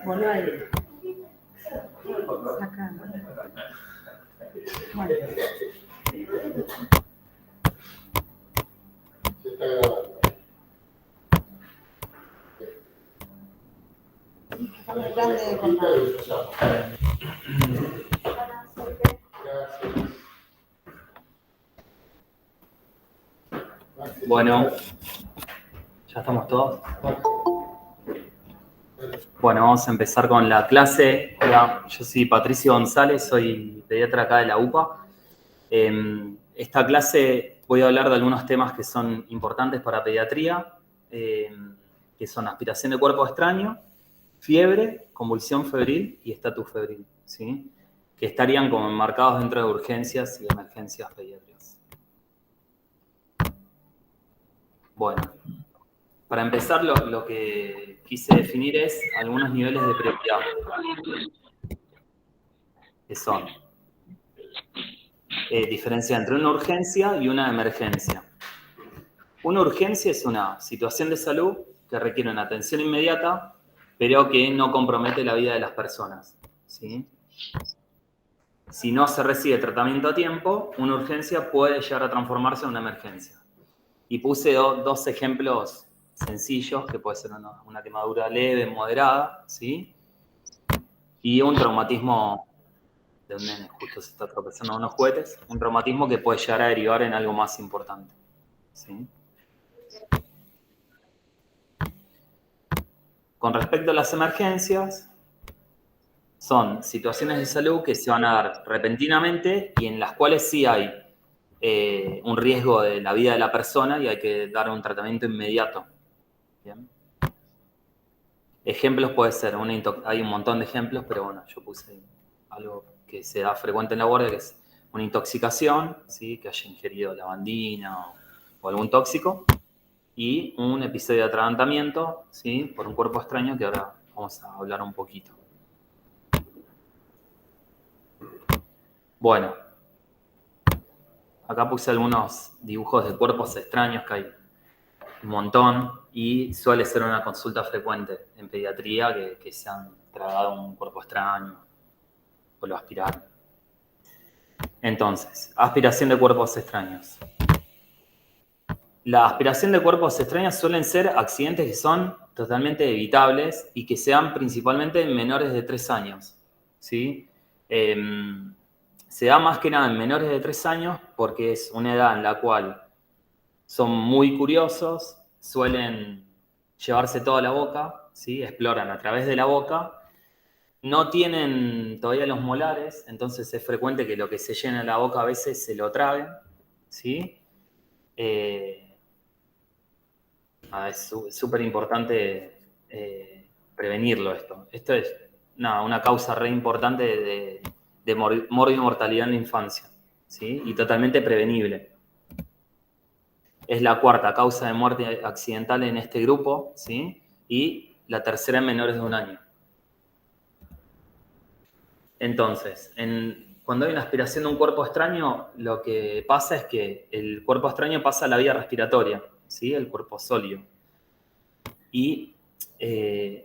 Bueno, ahí. Acá. Bueno. Bueno, ¿ya estamos todos? Bueno, vamos a empezar con la clase. Hola, yo soy Patricio González, soy pediatra acá de la UPA. Esta clase voy a hablar de algunos temas que son importantes para pediatría, que son aspiración de cuerpo extraño, fiebre, convulsión febril y estatus febril, ¿sí? Que estarían como enmarcados dentro de urgencias y emergencias pediátricas. Bueno, para empezar lo que quise definir es algunos niveles de prioridad, que son diferencia entre una urgencia y una emergencia. Una urgencia es una situación de salud que requiere una atención inmediata, pero que no compromete la vida de las personas, ¿sí? Si no se recibe tratamiento a tiempo, una urgencia puede llegar a transformarse en una emergencia. Y puse dos ejemplos sencillos, que puede ser una quemadura leve, moderada, ¿sí? Y un traumatismo de un nene, justo se está tropezando unos cohetes, un traumatismo que puede llegar a derivar en algo más importante, ¿sí? Con respecto a las emergencias, son situaciones de salud que se van a dar repentinamente y en las cuales sí hay un riesgo de la vida de la persona y hay que dar un tratamiento inmediato. ¿Bien? Ejemplos puede ser, hay un montón de ejemplos, pero bueno, yo puse algo que se da frecuente en la guardia, que es una intoxicación, ¿sí? Que haya ingerido lavandina o algún tóxico, y un episodio de atragantamiento, ¿sí? Por un cuerpo extraño, que ahora vamos a hablar un poquito. Bueno, acá puse algunos dibujos de cuerpos extraños, que hay un montón, y suele ser una consulta frecuente en pediatría que se han tragado un cuerpo extraño o lo aspiraron. Entonces, aspiración de cuerpos extraños. La aspiración de cuerpos extraños suelen ser accidentes que son totalmente evitables y que se dan principalmente en menores de 3 años, ¿sí? Se da más que nada en menores de 3 años porque es una edad en la cual son muy curiosos, suelen llevarse toda la boca, ¿sí? Exploran a través de la boca, no tienen todavía los molares, entonces es frecuente que lo que se llena la boca a veces se lo traguen, ¿sí? Es súper importante prevenirlo esto. Esto es una causa re importante de mortalidad en la infancia, ¿sí? Y totalmente prevenible. Es la cuarta causa de muerte accidental en este grupo, ¿sí? Y la tercera en menores de 1 año. Entonces, cuando hay una aspiración de un cuerpo extraño, lo que pasa es que el cuerpo extraño pasa a la vía respiratoria, ¿sí? El cuerpo sólido. Y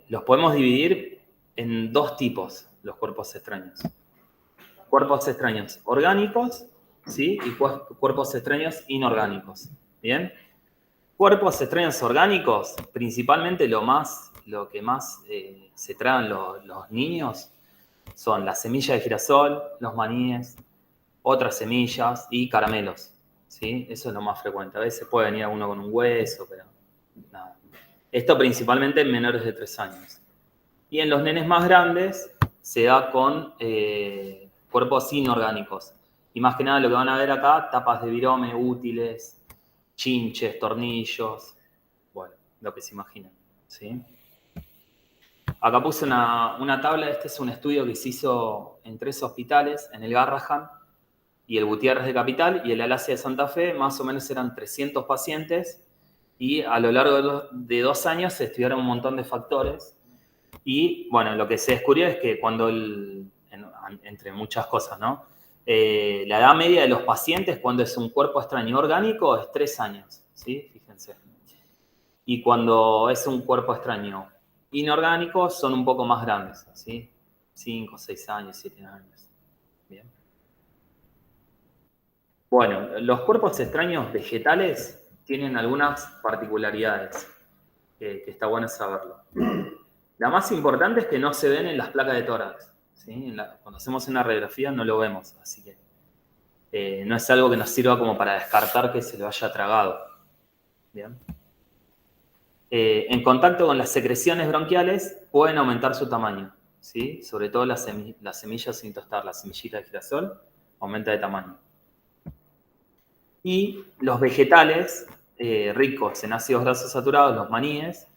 los podemos dividir en 2 tipos, los cuerpos extraños. Cuerpos extraños orgánicos, ¿sí? Y cuerpos extraños inorgánicos, ¿bien? Cuerpos extraños orgánicos, principalmente lo que más se tragan los niños son las semillas de girasol, los maníes, otras semillas y caramelos, ¿sí? Eso es lo más frecuente. A veces puede venir alguno con un hueso, pero nada. Esto principalmente en menores de 3 años. Y en los nenes más grandes se da con cuerpos inorgánicos. Y más que nada lo que van a ver acá, tapas de virome útiles, chinches, tornillos, bueno, lo que se imaginan, ¿sí? Acá puse una tabla. Este es un estudio que se hizo en 3 hospitales, en el Garrahan y el Gutiérrez de Capital y el Alasia de Santa Fe. Más o menos eran 300 pacientes y a lo largo de 2 años se estudiaron un montón de factores. Y bueno, lo que se descubrió es que cuando, entre muchas cosas, ¿no? La edad media de los pacientes cuando es un cuerpo extraño orgánico es 3 años, ¿sí? Fíjense. Y cuando es un cuerpo extraño inorgánicos son un poco más grandes, ¿sí? 5, 6 años, 7 años. Bien. Bueno, los cuerpos extraños vegetales tienen algunas particularidades que está bueno saberlo. La más importante es que no se ven en las placas de tórax, ¿sí? Cuando hacemos una radiografía no lo vemos, así que no es algo que nos sirva como para descartar que se lo haya tragado. Bien. En contacto con las secreciones bronquiales pueden aumentar su tamaño, ¿sí? Sobre todo las semillas sin tostar, la semillita de girasol aumenta de tamaño. Y los vegetales ricos en ácidos grasos saturados, los maníes,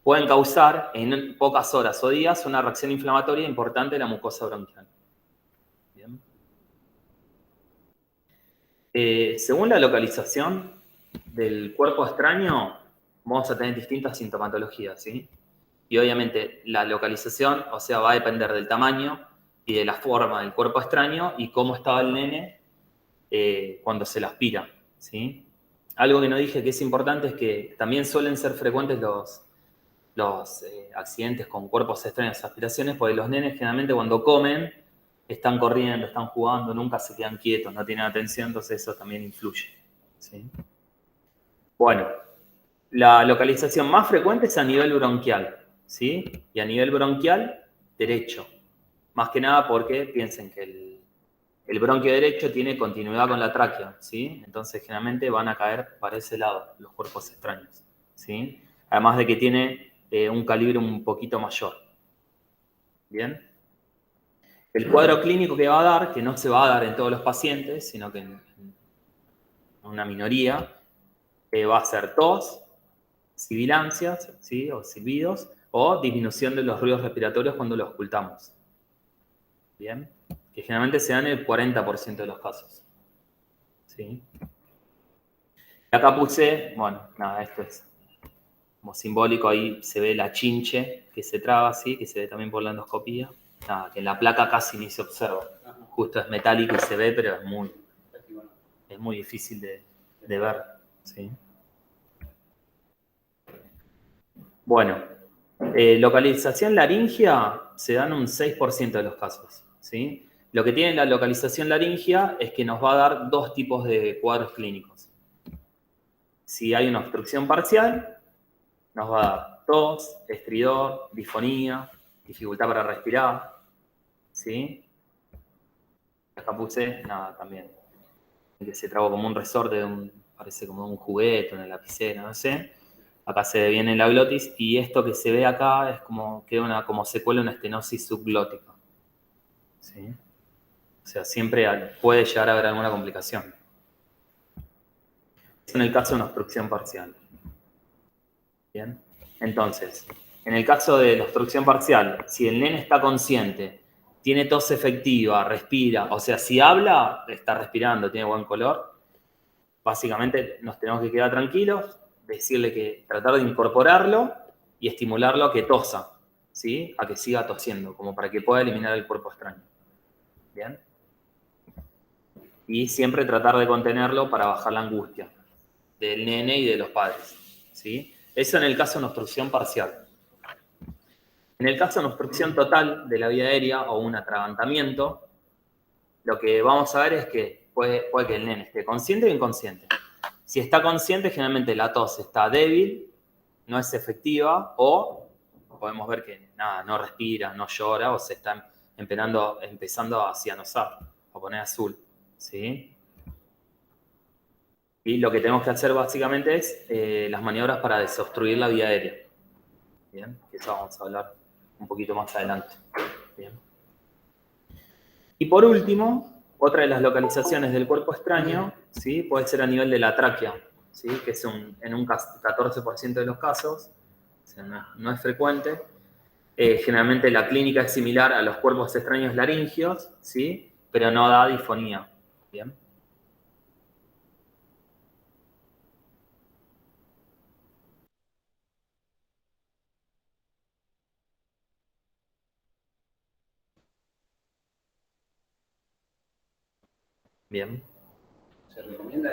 pueden causar en pocas horas o días una reacción inflamatoria importante en la mucosa bronquial. Bien. Según la localización del cuerpo extraño, vamos a tener distintas sintomatologías, ¿sí? Y obviamente la localización, o sea, va a depender del tamaño y de la forma del cuerpo extraño y cómo estaba el nene cuando se lo aspira, ¿sí? Algo que no dije que es importante es que también suelen ser frecuentes los accidentes con cuerpos extraños, aspiraciones, porque los nenes generalmente cuando comen están corriendo, están jugando, nunca se quedan quietos, no tienen atención, entonces eso también influye, ¿sí? Bueno, la localización más frecuente es a nivel bronquial, ¿sí? Y a nivel bronquial derecho. Más que nada porque piensen que el bronquio derecho tiene continuidad con la tráquea, ¿sí? Entonces generalmente van a caer para ese lado los cuerpos extraños, ¿sí? Además de que tiene un calibre un poquito mayor. ¿Bien? El cuadro clínico que va a dar, que no se va a dar en todos los pacientes, sino que en una minoría, va a ser tos, sibilancias, ¿sí? O silbidos, o disminución de los ruidos respiratorios cuando los ocultamos. ¿Bien? Que generalmente se dan en el 40% de los casos. ¿Sí? Y acá puse, bueno, nada, esto es como simbólico, ahí se ve la chinche que se traba así, que se ve también por la endoscopía. Nada, que en la placa casi ni se observa. Justo es metálico y se ve, pero es muy difícil de ver. ¿Sí? Bueno, localización laringea se dan un 6% de los casos. ¿Sí? Lo que tiene la localización laringea es que nos va a dar dos tipos de cuadros clínicos. Si hay una obstrucción parcial, nos va a dar tos, estridor, disfonía, dificultad para respirar. ¿Sí? Acá puse, nada, también. Que se trabó como un resorte, parece como un juguete, una lapicera, no sé. Acá se ve bien en la glotis y esto que se ve acá es como queda como secuela una estenosis subglótica. ¿Sí? O sea, siempre puede llegar a haber alguna complicación. Es en el caso de una obstrucción parcial. Bien. Entonces, en el caso de la obstrucción parcial, si el nene está consciente, tiene tos efectiva, respira, o sea, si habla, está respirando, tiene buen color, básicamente nos tenemos que quedar tranquilos, decirle que tratar de incorporarlo y estimularlo a que tosa, ¿sí? A que siga tosiendo, como para que pueda eliminar el cuerpo extraño. ¿Bien? Y siempre tratar de contenerlo para bajar la angustia del nene y de los padres, ¿sí? Eso en el caso de una obstrucción parcial. En el caso de una obstrucción total de la vía aérea o un atragantamiento, lo que vamos a ver es que puede que el nene esté consciente o inconsciente. Si está consciente, generalmente la tos está débil, no es efectiva, o podemos ver que nada, no respira, no llora, o se está empezando a cianosar, a poner azul. ¿Sí? Y lo que tenemos que hacer básicamente es las maniobras para desobstruir la vía aérea. Bien, eso vamos a hablar un poquito más adelante. Bien. Y por último, otra de las localizaciones del cuerpo extraño, ¿sí? Puede ser a nivel de la tráquea, ¿sí? Que es en un 14% de los casos, o sea, no es frecuente. Generalmente la clínica es similar a los cuerpos extraños laringios, ¿sí? Pero no da disfonía. ¿Bien? Bien. ¿Se recomienda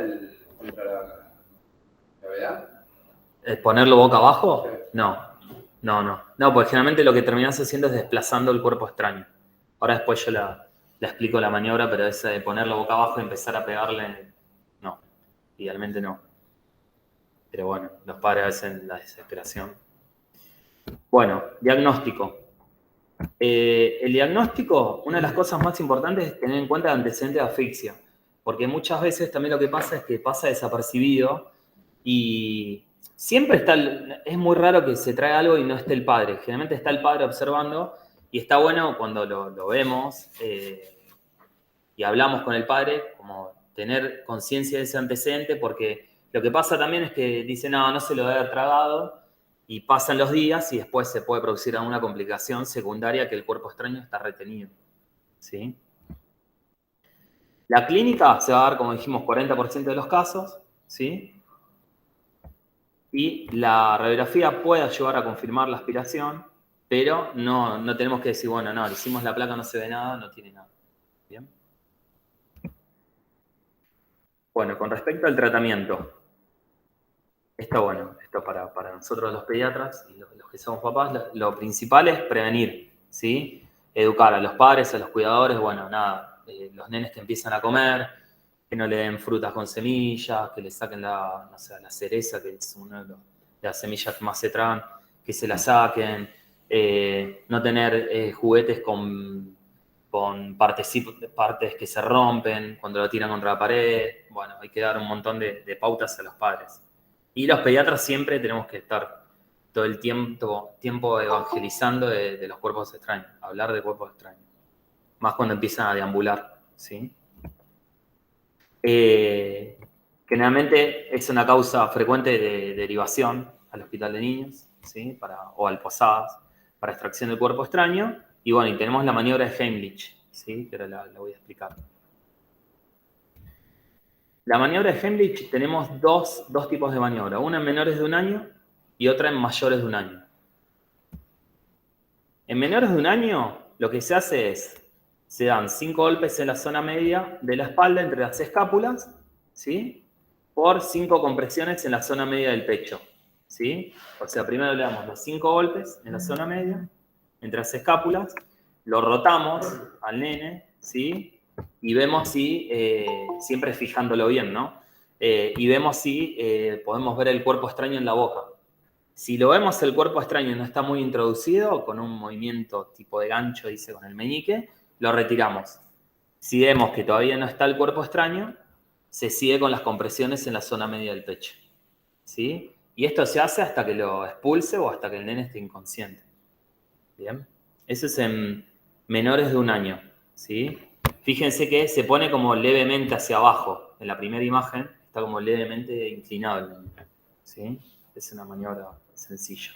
contra la gravedad? ¿Ponerlo boca abajo? No. No, porque generalmente lo que terminás haciendo es desplazando el cuerpo extraño. Ahora después yo la explico la maniobra, pero esa de ponerlo boca abajo y empezar a pegarle, no, idealmente no. Pero bueno, los padres a veces en la desesperación. Bueno, diagnóstico. El diagnóstico, una de las cosas más importantes es tener en cuenta el antecedente de asfixia, porque muchas veces también lo que pasa es que pasa desapercibido y siempre está, es muy raro que se trae algo y no esté el padre. Generalmente está el padre observando y está bueno cuando lo vemos y hablamos con el padre, como tener conciencia de ese antecedente, porque lo que pasa también es que dice, no se lo debe haber tragado, y pasan los días y después se puede producir alguna complicación secundaria que el cuerpo extraño está retenido. ¿Sí? La clínica se va a dar, como dijimos, 40% de los casos, ¿sí? Y la radiografía puede ayudar a confirmar la aspiración, pero no tenemos que decir, bueno, le hicimos la placa, no se ve nada, no tiene nada. ¿Bien? Bueno, con respecto al tratamiento, esto para nosotros los pediatras y los que somos papás, lo principal es prevenir, ¿sí? Educar a los padres, a los cuidadores, los nenes que empiezan a comer, que no le den frutas con semillas, que le saquen la cereza, que es una de las semillas que más se tragan, que se la saquen, no tener juguetes con partes que se rompen cuando lo tiran contra la pared. Bueno, hay que dar un montón de pautas a los padres. Y los pediatras siempre tenemos que estar todo el tiempo evangelizando de los cuerpos extraños, hablar de cuerpos extraños. Más cuando empiezan a deambular, ¿sí? Generalmente es una causa frecuente de derivación al hospital de niños, ¿sí? O al Posadas, para extracción del cuerpo extraño. Y bueno, y tenemos la maniobra de Heimlich, ¿sí? Que ahora la voy a explicar. La maniobra de Heimlich tenemos dos tipos de maniobra, una en menores de 1 año y otra en mayores de 1 año. En menores de 1 año, lo que se hace es, se dan 5 golpes en la zona media de la espalda, entre las escápulas, ¿sí? Por 5 compresiones en la zona media del pecho, ¿sí? O sea, primero le damos los 5 golpes en la zona media, entre las escápulas, lo rotamos al nene, ¿sí? Y vemos si, siempre fijándolo bien, ¿no? Y vemos si podemos ver el cuerpo extraño en la boca. Si lo vemos el cuerpo extraño y no está muy introducido, con un movimiento tipo de gancho, dice con el meñique, lo retiramos. Si vemos que todavía no está el cuerpo extraño, se sigue con las compresiones en la zona media del pecho. ¿Sí? Y esto se hace hasta que lo expulse o hasta que el nene esté inconsciente. ¿Bien? Eso es en menores de 1 año. ¿Sí? Fíjense que se pone como levemente hacia abajo. En la primera imagen está como levemente inclinado el nene. ¿Sí? Es una maniobra sencilla.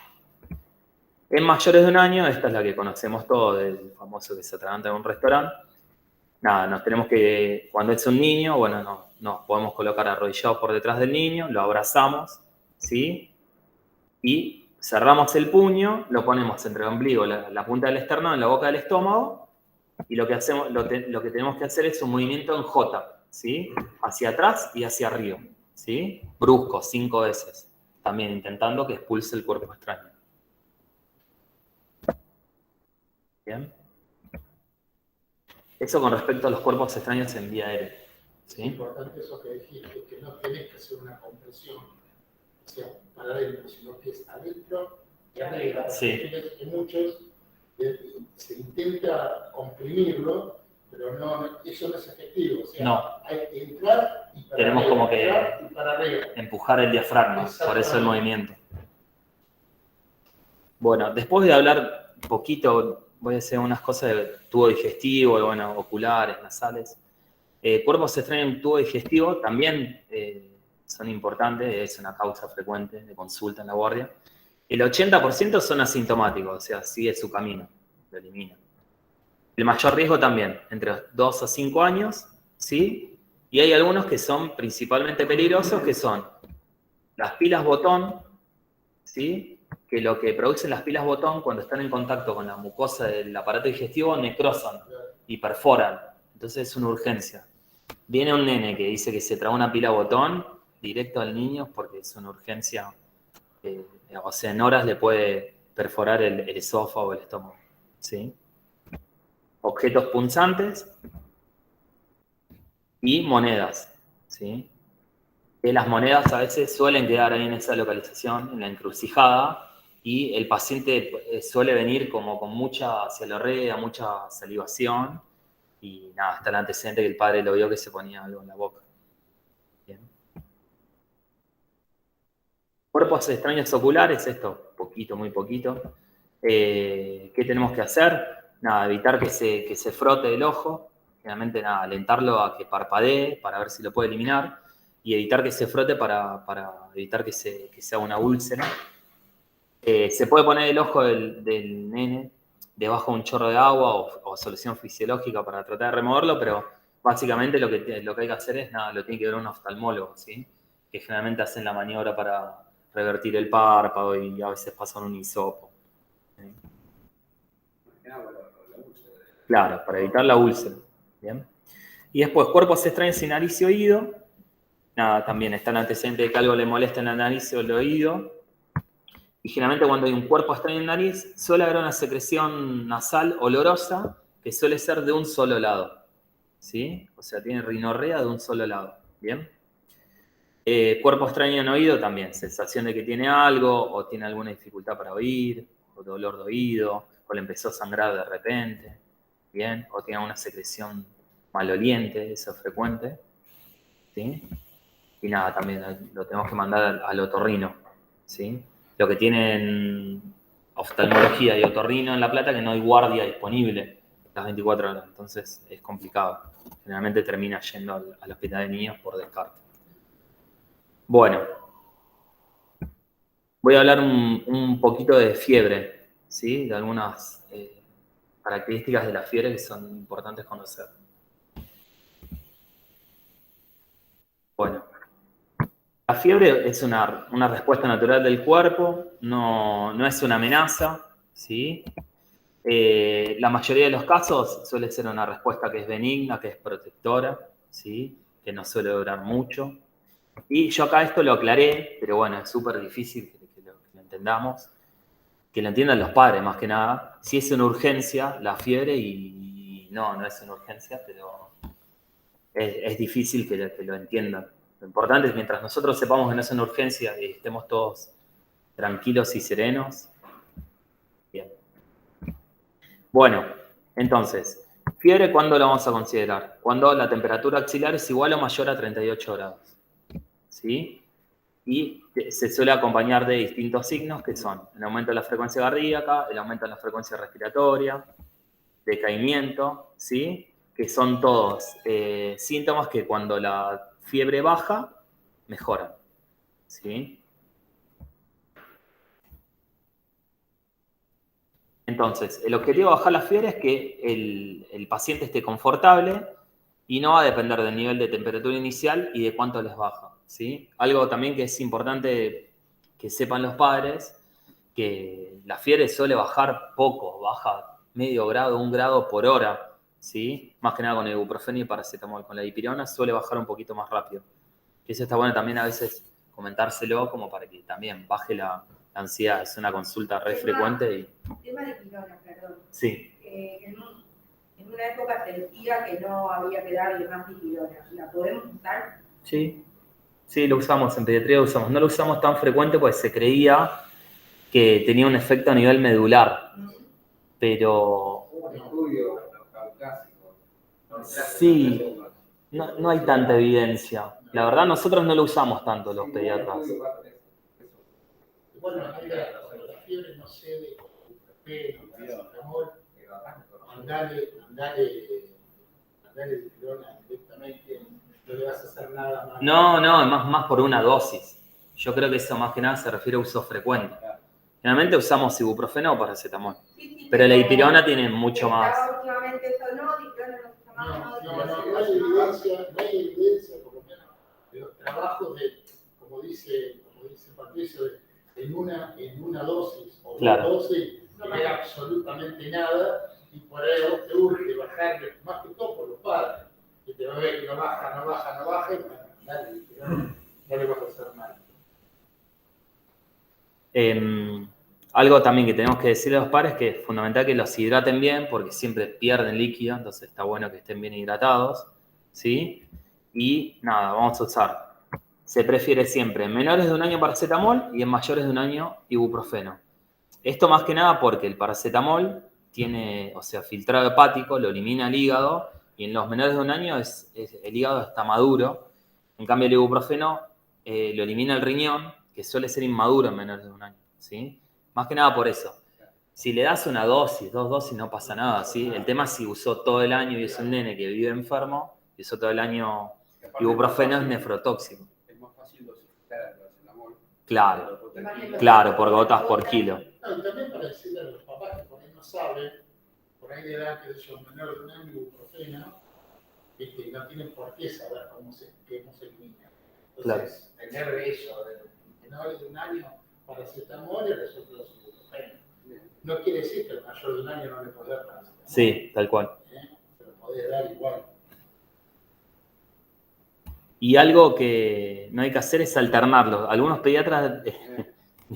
En mayores de 1 año, esta es la que conocemos todos, del famoso que se atraganta en un restaurante. Nos tenemos que, cuando es un niño, nos podemos colocar arrodillados por detrás del niño, lo abrazamos, ¿sí? Y cerramos el puño, lo ponemos entre el ombligo, la punta del esternón, en la boca del estómago, y lo que tenemos que hacer es un movimiento en J, ¿sí? Hacia atrás y hacia arriba, ¿sí? Brusco, 5 veces. También intentando que expulse el cuerpo extraño. ¿Bien? Eso con respecto a los cuerpos extraños en vía aérea. ¿Sí? Es importante eso que dijiste, que no tenés que hacer una compresión, o sea, para adentro, sino que es adentro y arriba. Sí. Que muchos se intenta comprimirlo, pero eso no es efectivo. O sea, hay que entrar y para tenemos arriba, como que entrar y para arriba. Empujar el diafragma, por eso el movimiento. Bueno, después de hablar un poquito, voy a hacer unas cosas de tubo digestivo, oculares, nasales. Cuerpos extraños en tubo digestivo también son importantes, es una causa frecuente de consulta en la guardia. El 80% son asintomáticos, o sea, sigue su camino, lo elimina. El mayor riesgo también, entre 2 a 5 años, ¿sí? Y hay algunos que son principalmente peligrosos, que son las pilas botón, ¿sí? Que lo que producen las pilas botón cuando están en contacto con la mucosa del aparato digestivo necrosan y perforan. Entonces es una urgencia. Viene un nene que dice que se traga una pila botón, directo al niño, porque es una urgencia. O sea, en horas le puede perforar el esófago o el estómago, ¿sí? Objetos punzantes y monedas, ¿sí? Que las monedas a veces suelen quedar ahí en esa localización, en la encrucijada, y el paciente suele venir como con mucha cialorrea, mucha salivación, y nada, está el antecedente que el padre lo vio que se ponía algo en la boca. Bien. Cuerpos extraños oculares, esto, poquito, muy poquito. ¿Qué tenemos que hacer? Nada, evitar que se frote el ojo, generalmente nada, alentarlo a que parpadee para ver si lo puede eliminar, y evitar que se frote para evitar que se haga una úlcera. Se puede poner el ojo del nene debajo de un chorro de agua o solución fisiológica para tratar de removerlo, pero básicamente lo que hay que hacer es, nada, lo tiene que ver un oftalmólogo, ¿sí? Que generalmente hacen la maniobra para revertir el párpado y a veces pasan un hisopo. ¿Sí? Claro, para evitar la úlcera. ¿Bien? Y después, cuerpos extraños sin nariz y oído. Nada, también está el antecedente de que algo le molesta en la nariz o el oído. Y generalmente cuando hay un cuerpo extraño en nariz, suele haber una secreción nasal olorosa que suele ser de un solo lado. ¿Sí? O sea, tiene rinorrea de un solo lado. ¿Bien? Cuerpo extraño en oído también. Sensación de que tiene algo, o tiene alguna dificultad para oír, o dolor de oído, o le empezó a sangrar de repente. ¿Bien? O tiene una secreción maloliente, eso es frecuente. ¿Sí? Y nada, también lo tenemos que mandar al otorrino. ¿Sí? Lo que tienen oftalmología y otorrino en La Plata que no hay guardia disponible las 24 horas, entonces es complicado. Generalmente termina yendo al hospital de niños por descarte. Bueno, voy a hablar un poquito de fiebre, ¿sí? De algunas características de la fiebre que son importantes conocer. Bueno, la fiebre es una respuesta natural del cuerpo, no es una amenaza, ¿sí? La mayoría de los casos suele ser una respuesta que es benigna, que es protectora, ¿sí? Que no suele durar mucho. Y yo acá esto lo aclaré, pero bueno, es súper difícil que lo entendamos, que lo entiendan los padres más que nada. Si es una urgencia la fiebre y no es una urgencia, pero es difícil que lo entiendan. Lo importante es mientras nosotros sepamos que no es una urgencia y estemos todos tranquilos y serenos. Bien. Bueno, entonces, fiebre, ¿cuándo la vamos a considerar? Cuando la temperatura axilar es igual o mayor a 38 grados. ¿Sí? Y se suele acompañar de distintos signos que son el aumento de la frecuencia cardíaca, el aumento de la frecuencia respiratoria, decaimiento, ¿sí? Que son todos síntomas que cuando la fiebre baja, mejoran. ¿Sí? Entonces, el objetivo de bajar la fiebre es que el paciente esté confortable y no va a depender del nivel de temperatura inicial y de cuánto les baja, ¿sí? Algo también que es importante que sepan los padres, que la fiebre suele bajar poco, baja medio grado, 1 grado por hora, ¿sí? Más que nada con el ibuprofeno y paracetamol. Con la dipirona suele bajar un poquito más rápido. Y eso está bueno también a veces comentárselo como para que también baje la ansiedad. Es una consulta re frecuente y... Tema de dipirona, perdón. Sí. En una época se decía que no había que darle más dipirona. ¿La podemos usar? Sí, sí, lo usamos, en pediatría lo usamos. No lo usamos tan frecuente porque se creía que tenía un efecto a nivel medular, pero... Un estudio en los caucásicos. Sí, no hay tanta evidencia. La verdad, nosotros no lo usamos tanto los pediatras. Bueno, cuando la fiebre no cede con paracetamol, mandale dipirona directamente, no le vas a hacer nada más. No, más por una dosis. Yo creo que eso más que nada se refiere a uso frecuente. Generalmente usamos ibuprofeno o paracetamol. Sí, Pero la dipirona tiene mucho más. Últimamente eso no, dipirona no se llama. No hay evidencia, por lo menos, de los trabajos de, como dice Patricio, en una dosis o Claro. 2 dosis, no hay absolutamente nada, y por ahí a vos te urge bajarle, más que todo por los padres, que te va a ver que no baja, y bueno, dale, no le vas a hacer mal. Algo también que tenemos que decirle a los padres que es fundamental que los hidraten bien porque siempre pierden líquido, entonces está bueno que estén bien hidratados, ¿sí? Y nada, vamos a usar. Se prefiere siempre en menores de 1 año paracetamol y en mayores de 1 año ibuprofeno. Esto más que nada porque el paracetamol tiene, o sea, filtrado hepático, lo elimina el hígado y en los menores de 1 año el hígado está maduro. En cambio el ibuprofeno lo elimina el riñón, que suele ser inmaduro en menores de 1 año, ¿sí? Más que nada por eso. Si le das una dosis, 2 dosis, no pasa nada, ¿sí? El tema es si usó todo el año y es un nene que vive enfermo, y usó todo el año ibuprofeno, es nefrotóxico. Es más fácil dosificar el paracetamol. Claro, claro, por gotas por kilo. No, y también para decirle a los papás que por ahí no saben, por ahí le dan que son menor de 1 año ibuprofeno, y no tienen por qué saber cómo se elimina. Entonces, tener eso de menores de 1 año paracetamol y resulta los ibuprofeno. No quiere decir que el mayor de 1 año no le puede dar paracetamol. Sí, tal cual. Se lo podés dar igual. Y algo que no hay que hacer es alternarlo. Algunos pediatras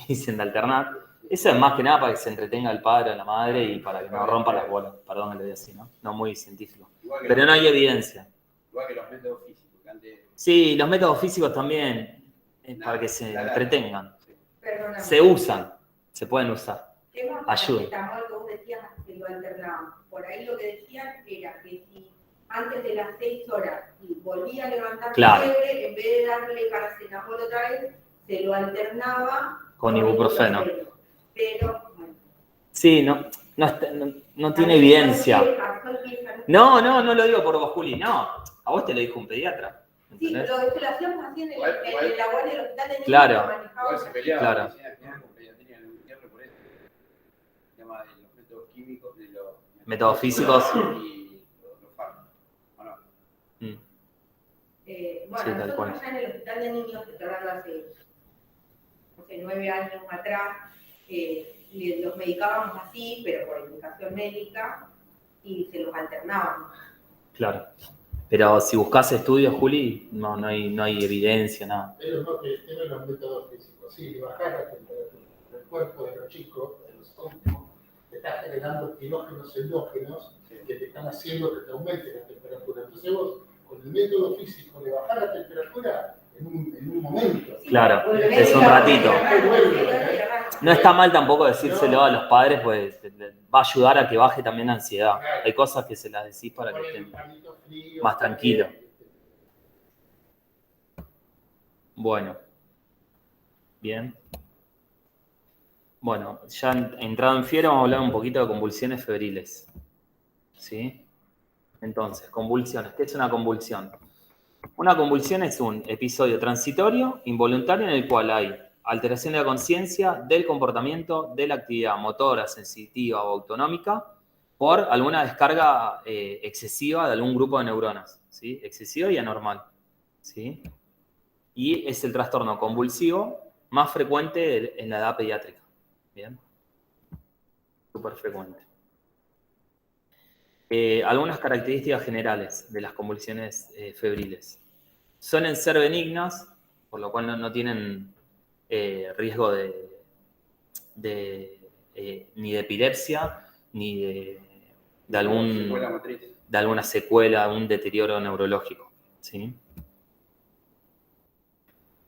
dicen de alternar. Eso es más que nada para que se entretenga el padre o la madre y para que no rompa las bolas. Perdón que le diga así, ¿no? No muy científico. Pero no hay evidencia. Igual que los métodos físicos. Que antes... Sí, los métodos físicos también, para que se entretengan. Se usan, se pueden usar. Ayuda. Que vos decías que lo alternaban. Por ahí lo que decían era que si antes de las 6 horas y volvía a levantar Claro. fiebre, en vez de darle paracetamol otra vez, se lo alternaba Con ibuprofeno. Pero, bueno. Sí, no tiene evidencia. No lo digo por vos, Juli. No, a vos te lo dijo un pediatra. Sí, pero es que lo hacíamos así en la guardia del hospital de niños. Claro. Igual se peleaba Claro. la medicina general con pediatría en el invierno por eso. Se llama de los métodos químicos, de los Métodos físicos. y los fármacos. ¿O no? Mm. Bueno, Sí, tal cual. nosotros allá en el hospital de niños, que estoy hablando hace, no sé, 9 años atrás, los medicábamos así, pero por indicación médica, y se los alternábamos. Claro. Pero si buscas estudios, Juli, no hay evidencia, nada. Ellos no que tienen los métodos físicos. Sí, bajar la temperatura del cuerpo de los chicos, de los óptimos, te está generando quirógenos endógenos que te están haciendo que te aumente la temperatura. Entonces vos, con el método físico de bajar la temperatura en un momento. Claro, es un ratito. No está mal tampoco decírselo a los padres, pues va a ayudar a que baje también la ansiedad. Hay cosas que se las decís para que estén más tranquilos. Bueno. Bien. Bueno, ya entrado en fiebre vamos a hablar un poquito de convulsiones febriles. ¿Sí? Entonces, convulsiones. ¿Qué es una convulsión? Una convulsión es un episodio transitorio, involuntario, en el cual hay alteración de la conciencia, del comportamiento, de la actividad motora, sensitiva o autonómica por alguna descarga excesiva de algún grupo de neuronas, ¿sí? Excesiva y anormal, ¿sí? Y es el trastorno convulsivo más frecuente en la edad pediátrica, ¿bien? Súper frecuente. Algunas características generales de las convulsiones febriles. Suelen ser benignas, por lo cual no tienen riesgo ni de epilepsia, ni de alguna secuela, algún deterioro neurológico, ¿sí?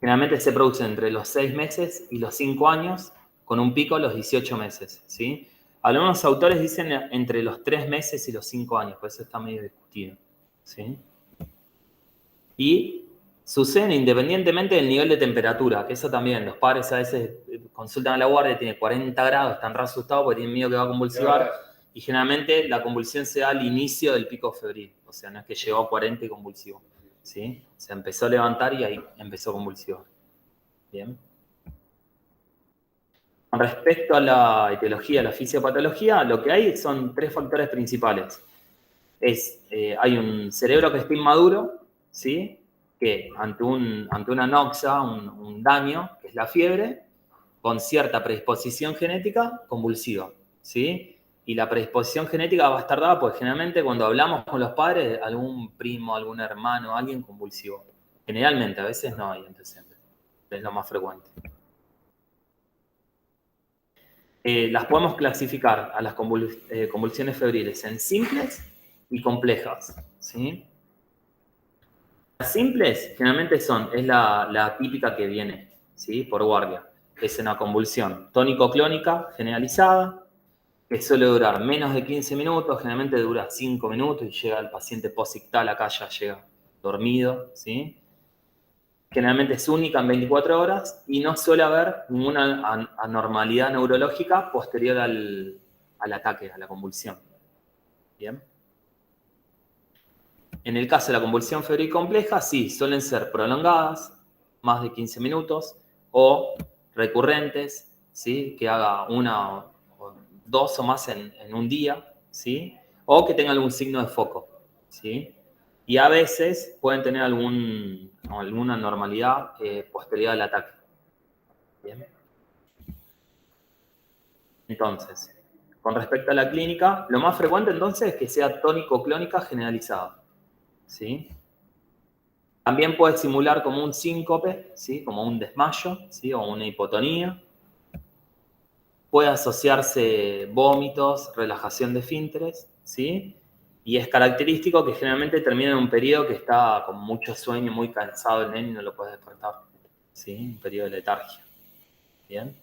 Generalmente se producen entre los 6 meses y los 5 años, con un pico a los 18 meses, ¿sí? Algunos autores dicen entre los 3 meses y los 5 años, por eso está medio discutido, ¿sí? Y suceden independientemente del nivel de temperatura, que eso también, los padres a veces consultan a la guardia, tiene 40 grados, están re asustados porque tienen miedo que va a convulsionar, y generalmente la convulsión se da al inicio del pico febril, o sea, no es que llegó a 40 y convulsivo, ¿sí? Se empezó a levantar y ahí empezó convulsión. Bien. Con respecto a la etiología, a la fisiopatología, lo que hay son 3 factores principales. Hay un cerebro que está inmaduro, ¿sí? Que ante una noxa, un daño, que es la fiebre, con cierta predisposición genética convulsiva, ¿sí? Y la predisposición genética va a estar dada, pues generalmente cuando hablamos con los padres, algún primo, algún hermano, alguien convulsivo. Generalmente, a veces no hay antecedentes. Es lo más frecuente. las podemos clasificar a las convulsiones febriles en simples y complejas, ¿sí? Las simples generalmente es la típica que viene, ¿sí? Por guardia. Es una convulsión tónico-clónica generalizada, que suele durar menos de 15 minutos, generalmente dura 5 minutos y llega el paciente posictal, acá ya llega dormido, ¿sí? Generalmente es única en 24 horas y no suele haber ninguna anormalidad neurológica posterior al ataque, a la convulsión. ¿Bien? En el caso de la convulsión febril compleja, sí, suelen ser prolongadas, más de 15 minutos, o recurrentes, ¿sí? Que haga una o dos o más en un día, ¿sí? O que tenga algún signo de foco, ¿sí? Y a veces pueden tener alguna normalidad posterior al ataque. ¿Bien? Entonces, con respecto a la clínica, lo más frecuente entonces es que sea tónico-clónica generalizada, ¿sí? También puede simular como un síncope, ¿sí? Como un desmayo, ¿sí? O una hipotonía. Puede asociarse vómitos, relajación de esfínteres, ¿sí? Y es característico que generalmente termina en un periodo que está con mucho sueño, muy cansado el nene y no lo puede despertar, ¿sí? Un periodo de letargia. ¿Bien?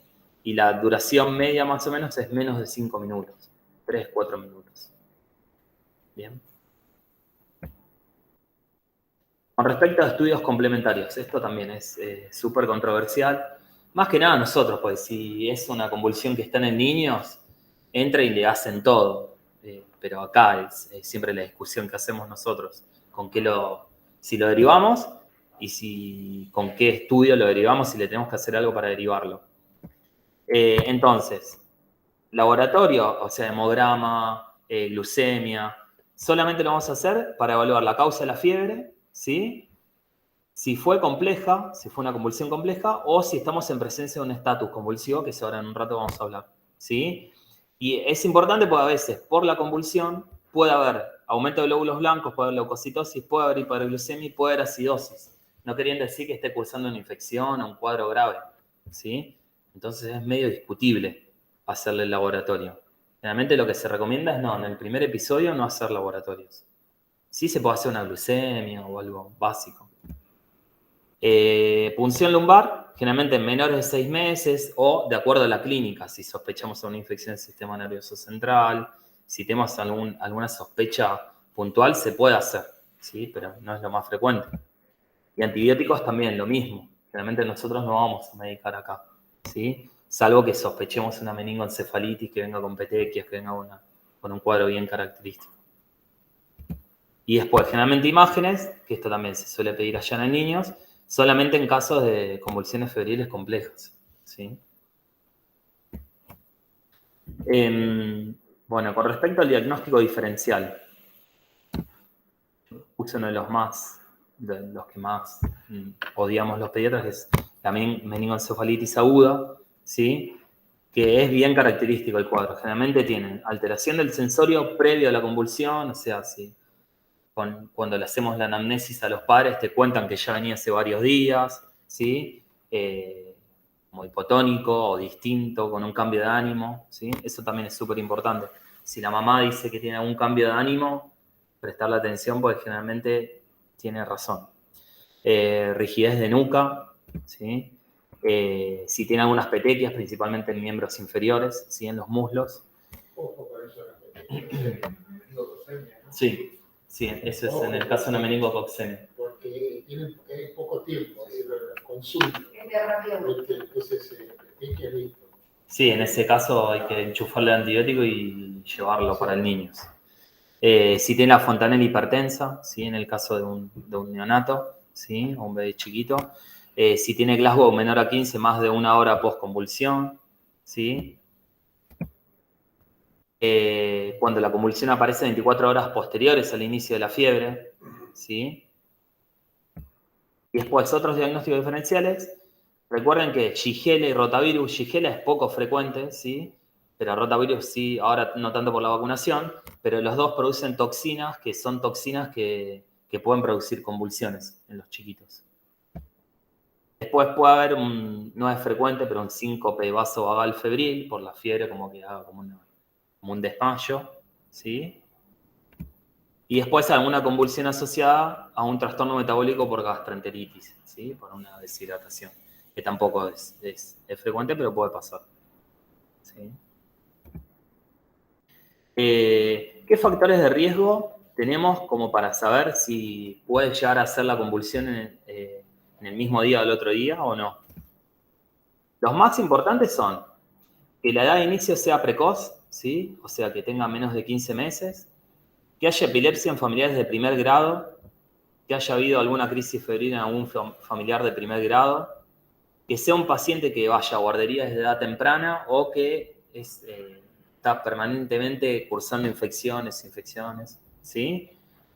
Y la duración media más o menos es menos de 5 minutos, 3, 4 minutos. ¿Bien? Con respecto a estudios complementarios, esto también es súper controversial. Más que nada nosotros, pues si es una convulsión que está en niños, entra y le hacen todo. Pero acá es siempre la discusión que hacemos nosotros, si lo derivamos y con qué estudio lo derivamos, si le tenemos que hacer algo para derivarlo. Entonces, laboratorio, o sea, hemograma, glucemia, solamente lo vamos a hacer para evaluar la causa de la fiebre, ¿sí? Si fue compleja, si fue una convulsión compleja, o si estamos en presencia de un estatus convulsivo, que ahora en un rato vamos a hablar, ¿sí? Y es importante porque a veces, por la convulsión, puede haber aumento de glóbulos blancos, puede haber leucocitosis, puede haber hiperglucemia y puede haber acidosis. No querían decir que esté cursando una infección o un cuadro grave, ¿sí? Entonces es medio discutible hacerle el laboratorio. Generalmente lo que se recomienda es en el primer episodio no hacer laboratorios. Sí se puede hacer una glucemia o algo básico. Punción lumbar, generalmente en menores de 6 meses o de acuerdo a la clínica, si sospechamos una infección del sistema nervioso central, si tenemos alguna sospecha puntual, se puede hacer, ¿sí? Pero no es lo más frecuente. Y antibióticos también, lo mismo. Generalmente nosotros no vamos a medicar acá, ¿sí? Salvo que sospechemos una meningoencefalitis que venga con petequias, que venga con un cuadro bien característico. Y después, generalmente imágenes, que esto también se suele pedir allá en niños, solamente en casos de convulsiones febriles complejas, ¿sí? Bueno, con respecto al diagnóstico diferencial, puse uno de los que más odiamos los pediatras, que es la meningoencefalitis aguda, ¿sí? Que es bien característico el cuadro. Generalmente tienen alteración del sensorio previo a la convulsión, o sea, si cuando le hacemos la anamnesis a los padres te cuentan que ya venía hace varios días, ¿sí? Como hipotónico o distinto, con un cambio de ánimo, ¿sí? Eso también es súper importante. Si la mamá dice que tiene algún cambio de ánimo, prestarle atención porque generalmente tiene razón. Rigidez de nuca, ¿sí? Si tiene algunas petequias, principalmente en miembros inferiores, ¿sí? En los muslos. Ojo con eso, la Sí, eso es en el caso de una meningococcemia. porque tienen poco tiempo de consumo. Es rápido. Entonces, hay que listo. Sí, en ese caso hay que enchufarle antibiótico y llevarlo para el niño. Si tiene la fontanela hipertensa, ¿sí? En el caso de un neonato, ¿sí? O un bebé chiquito. Si tiene Glasgow menor a 15, más de 1 hora post-convulsión, ¿sí? Cuando la convulsión aparece 24 horas posteriores al inicio de la fiebre, ¿sí? Y después otros diagnósticos diferenciales. Recuerden que Shigella y rotavirus, Shigella es poco frecuente, ¿sí? Pero rotavirus sí, ahora no tanto por la vacunación, pero los dos producen toxinas que son toxinas que pueden producir convulsiones en los chiquitos. Después puede haber no es frecuente, pero un síncope vasovagal febril por la fiebre, como que haga como un desmayo, ¿sí? Y después alguna convulsión asociada a un trastorno metabólico por gastroenteritis, ¿sí? Por una deshidratación, que tampoco es frecuente, pero puede pasar, ¿sí? ¿Qué factores de riesgo tenemos como para saber si puede llegar a ser la convulsión en el mismo día o el otro día o no? Los más importantes son que la edad de inicio sea precoz, ¿sí? O sea, que tenga menos de 15 meses, que haya epilepsia en familiares de primer grado, que haya habido alguna crisis febril en algún familiar de primer grado, que sea un paciente que vaya a guardería desde edad temprana o que está permanentemente cursando infecciones, ¿sí?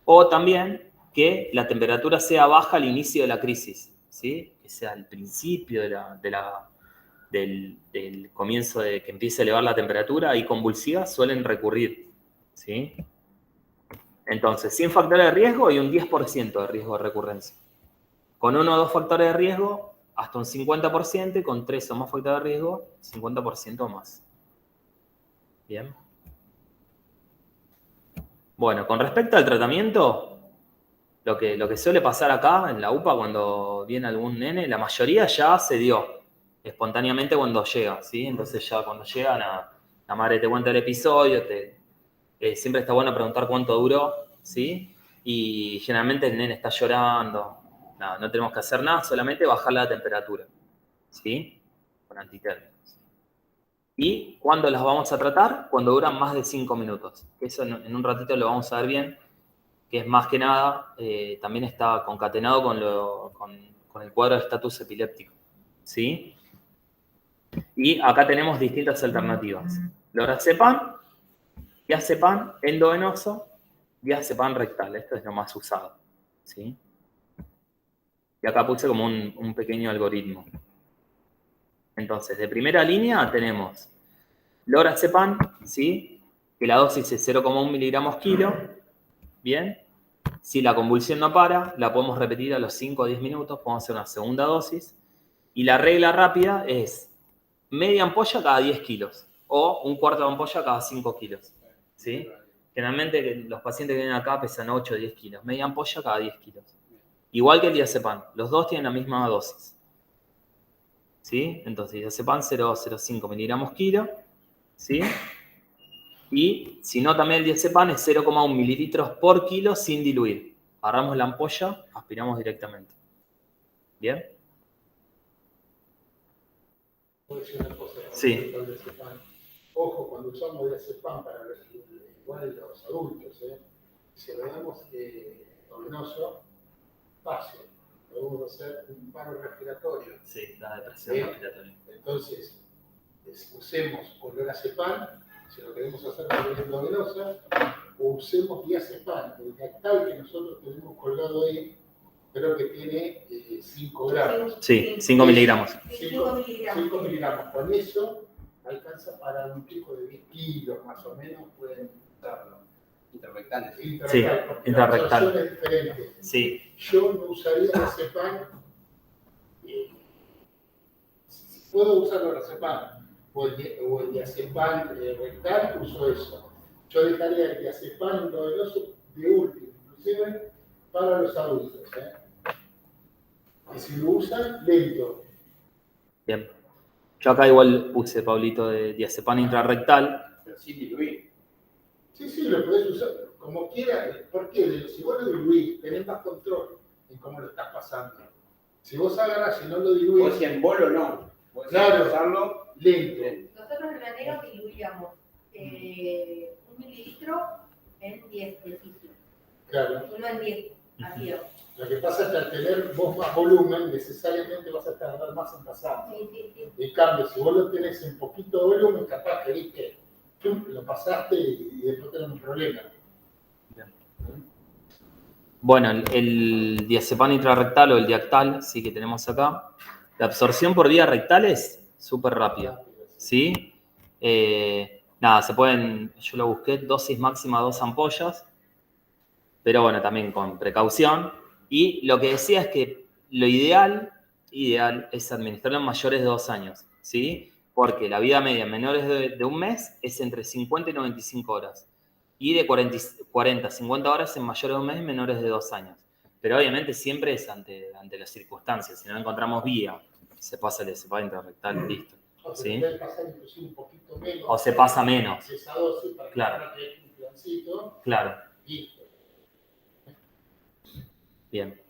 O también que la temperatura sea baja al inicio de la crisis, ¿sí? Que sea al principio del comienzo de que empiece a elevar la temperatura y convulsivas suelen recurrir, ¿sí? Entonces, 100 factores de riesgo y un 10% de riesgo de recurrencia. Con 1 o 2 factores de riesgo, hasta un 50%, y con 3 o más factores de riesgo, 50% o más. Bien. Bueno, con respecto al tratamiento, lo que suele pasar acá en la UPA cuando viene algún nene, la mayoría ya se dio espontáneamente cuando llega, ¿sí? Entonces ya cuando llega, la madre te cuenta el episodio, siempre está bueno preguntar cuánto duró, ¿sí? Y generalmente el nene está llorando, no tenemos que hacer nada, solamente bajar la temperatura, ¿sí? Con antitérmicos. ¿Y cuándo las vamos a tratar? Cuando duran más de 5 minutos. Eso en un ratito lo vamos a ver bien, que es más que nada, también está concatenado con el cuadro de estatus epiléptico, ¿sí? Y acá tenemos distintas alternativas. Lorazepam, diazepam endovenoso, diazepam rectal. Esto es lo más usado, ¿sí? Y acá puse como un pequeño algoritmo. Entonces, de primera línea tenemos lorazepam, ¿sí? Que la dosis es 0,1 miligramos kilo. Bien. Si la convulsión no para, la podemos repetir a los 5 o 10 minutos, podemos hacer una segunda dosis. Y la regla rápida es media ampolla cada 10 kilos o un cuarto de ampolla cada 5 kilos. ¿Sí? Generalmente los pacientes que vienen acá pesan 8 o 10 kilos. Media ampolla cada 10 kilos. Igual que el diazepam. Los dos tienen la misma dosis. ¿Sí? Entonces, diazepam 0,05 miligramos kilo. ¿Sí? Y si no, también el diazepam es 0,1 mililitros por kilo sin diluir. Agarramos la ampolla, aspiramos directamente. ¿Bien? Puedo decir una cosa. Sí. Ojo, cuando usamos diazepam para igual los adultos, si lo damos endovenoso, fácil. Podemos hacer un paro respiratorio. Sí, la depresión respiratoria. Entonces, usemos lorazepam, si lo queremos hacer con la endovenosa, o usemos diazepam, el Diactal que nosotros tenemos colgado ahí, creo que tiene 5 gramos. Sí, 5 miligramos. 5 miligramos. Con eso alcanza para un chico de 10 kilos más o menos, pueden usarlo. Interrectales. Sí, intrarrectal. Es diferente. Sí. Yo no usaría diazepam. Puedo usar lorazepam o el diazepam rectal, uso eso. Yo dejaría el diazepam endovenoso de último, inclusive para los adultos. Y si lo usan, lento. Bien. Yo acá igual puse, Pablito, de diazepam intrarrectal. Pero sin diluir. Sí, lo podés usar como quieras. ¿Por qué? Si vos lo diluís, tenés más control en cómo lo estás pasando. Si vos agarrás y no lo diluís... Vos si en bolo no. Vos claro, usarlo lento. Nosotros en enero diluíamos 1 mililitro en 10 de sitio. Claro. 1 en 10, así es. Lo que pasa es que al tener vos más volumen, necesariamente vas a tardar más en pasar. Sí. En cambio, si vos lo tenés en poquito volumen, capaz que viste, lo pasaste y después tenés un problema. Bueno, el diazepam intrarrectal o el Diactal, sí que tenemos acá. La absorción por vía rectal es súper rápida, ¿sí? Se pueden, yo lo busqué, dosis máxima 2 ampollas, pero bueno, también con precaución. Y lo que decía es que lo ideal ideal es administrarlo en mayores de 2 años, ¿sí? Porque la vida media en menores de un mes es entre 50 y 95 horas. Y de 40 50 horas en mayores de un mes y menores de 2 años. Pero obviamente siempre es ante las circunstancias. Si no encontramos vía, se pasa el SPA interrectal, listo. O se ¿Sí? puede pasar inclusive un poquito menos. O se pasa menos. Esa dosis para Claro. que un plancito. Claro. Listo. Bien.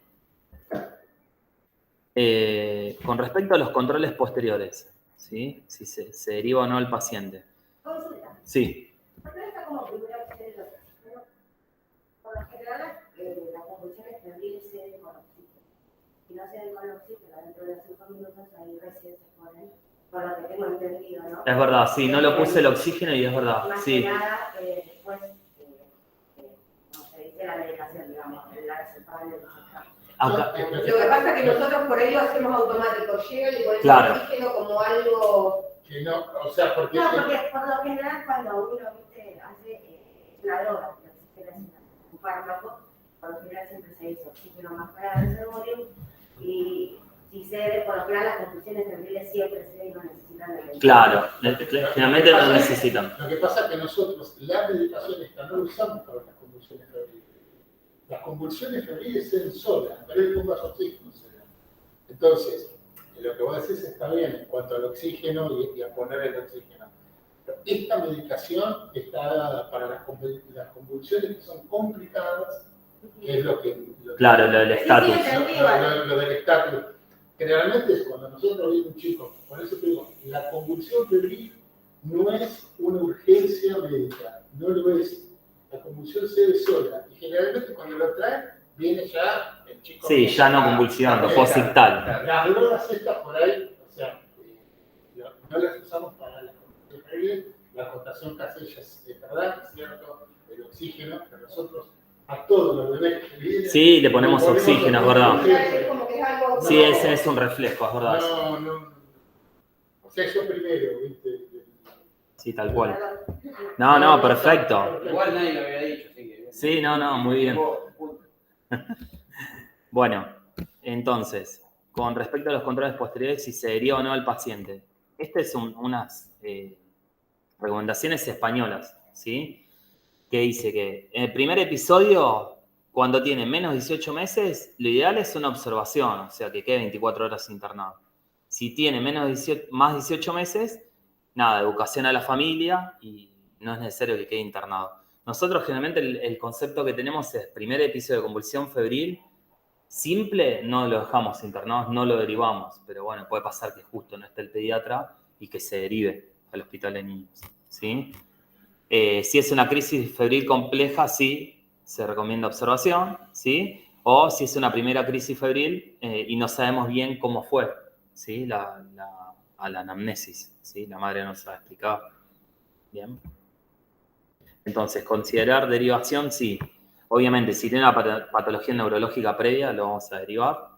Con respecto a los controles posteriores, ¿sí? Si se deriva o no al paciente. Consulta. Sí. ¿Por qué está como primera opción el oxígeno? Por lo general, las convulsiones febriles se den con oxígeno. Si no se den con oxígeno, dentro de los 5 minutos ahí recién se ponen, por lo que tengo entendido, ¿no? Es verdad, sí, no lo puse el oxígeno y es verdad, Más sí. que nada, después, no se dice la medicación, digamos, el arzepam, el arzepam. Acá, Lo que pasa es que nosotros por ahí lo hacemos automático, llega y ponemos Claro. oxígeno como algo. Que no, o sea, porque. No, porque por lo general cuando uno ¿viste? Hace la droga, el oxígeno es un fármaco, por lo general siempre se dice oxígeno más para el cerebro y si se debe, por lo general las confusiones febriles siempre se deben y no necesitan de medicación. claro, generalmente no necesitan. Lo que pasa es que nosotros la medicación esta no la usamos para las convulsiones febriles. Las convulsiones febriles se dan solas, pero el pongas oxígeno se dan. Entonces, lo que vos decís está bien en cuanto al oxígeno y a poner el oxígeno. Pero esta medicación está dada para las convulsiones que son complicadas, que es lo que Claro, lo del estatus. lo del estatus. Generalmente es cuando nosotros vemos un chico, por eso te digo, la convulsión febril no es una urgencia médica, no lo es. La convulsión se ve sola y generalmente cuando lo traen viene ya el chico. Sí, ya no convulsionando, posictal. Las drogas estas por ahí, o sea, no las usamos para la convulsión febril, la acotación casella es verdad, es cierto, el oxígeno, pero nosotros a todos los bebés que vienen. Sí, le ponemos oxígeno, es verdad. Es como que es algo. Sí, ese es un reflejo, es verdad. No. O sea, yo primero, ¿viste? Sí, tal cual. No, perfecto. Igual nadie lo había dicho, así que. Sí, no, muy bien. Punto. Bueno, entonces, con respecto a los controles posteriores, si se deriva o no al paciente. Estas son unas recomendaciones españolas, ¿sí? Que dice que en el primer episodio, cuando tiene menos de 18 meses, lo ideal es una observación, o sea, que quede 24 horas internado. Si tiene más de 18 meses, nada, educación a la familia y no es necesario que quede internado. Nosotros generalmente el concepto que tenemos es primer episodio de convulsión febril, simple, no lo dejamos internado, no lo derivamos, pero bueno, puede pasar que justo no esté el pediatra y que se derive al hospital de niños, ¿sí? Si es una crisis febril compleja, sí, se recomienda observación, ¿sí? O si es una primera crisis febril y no sabemos bien cómo fue, ¿sí? A la anamnesis, ¿sí? La madre no se va a explicar. Bien. Entonces, considerar derivación, sí. Obviamente, si tiene una patología neurológica previa, lo vamos a derivar.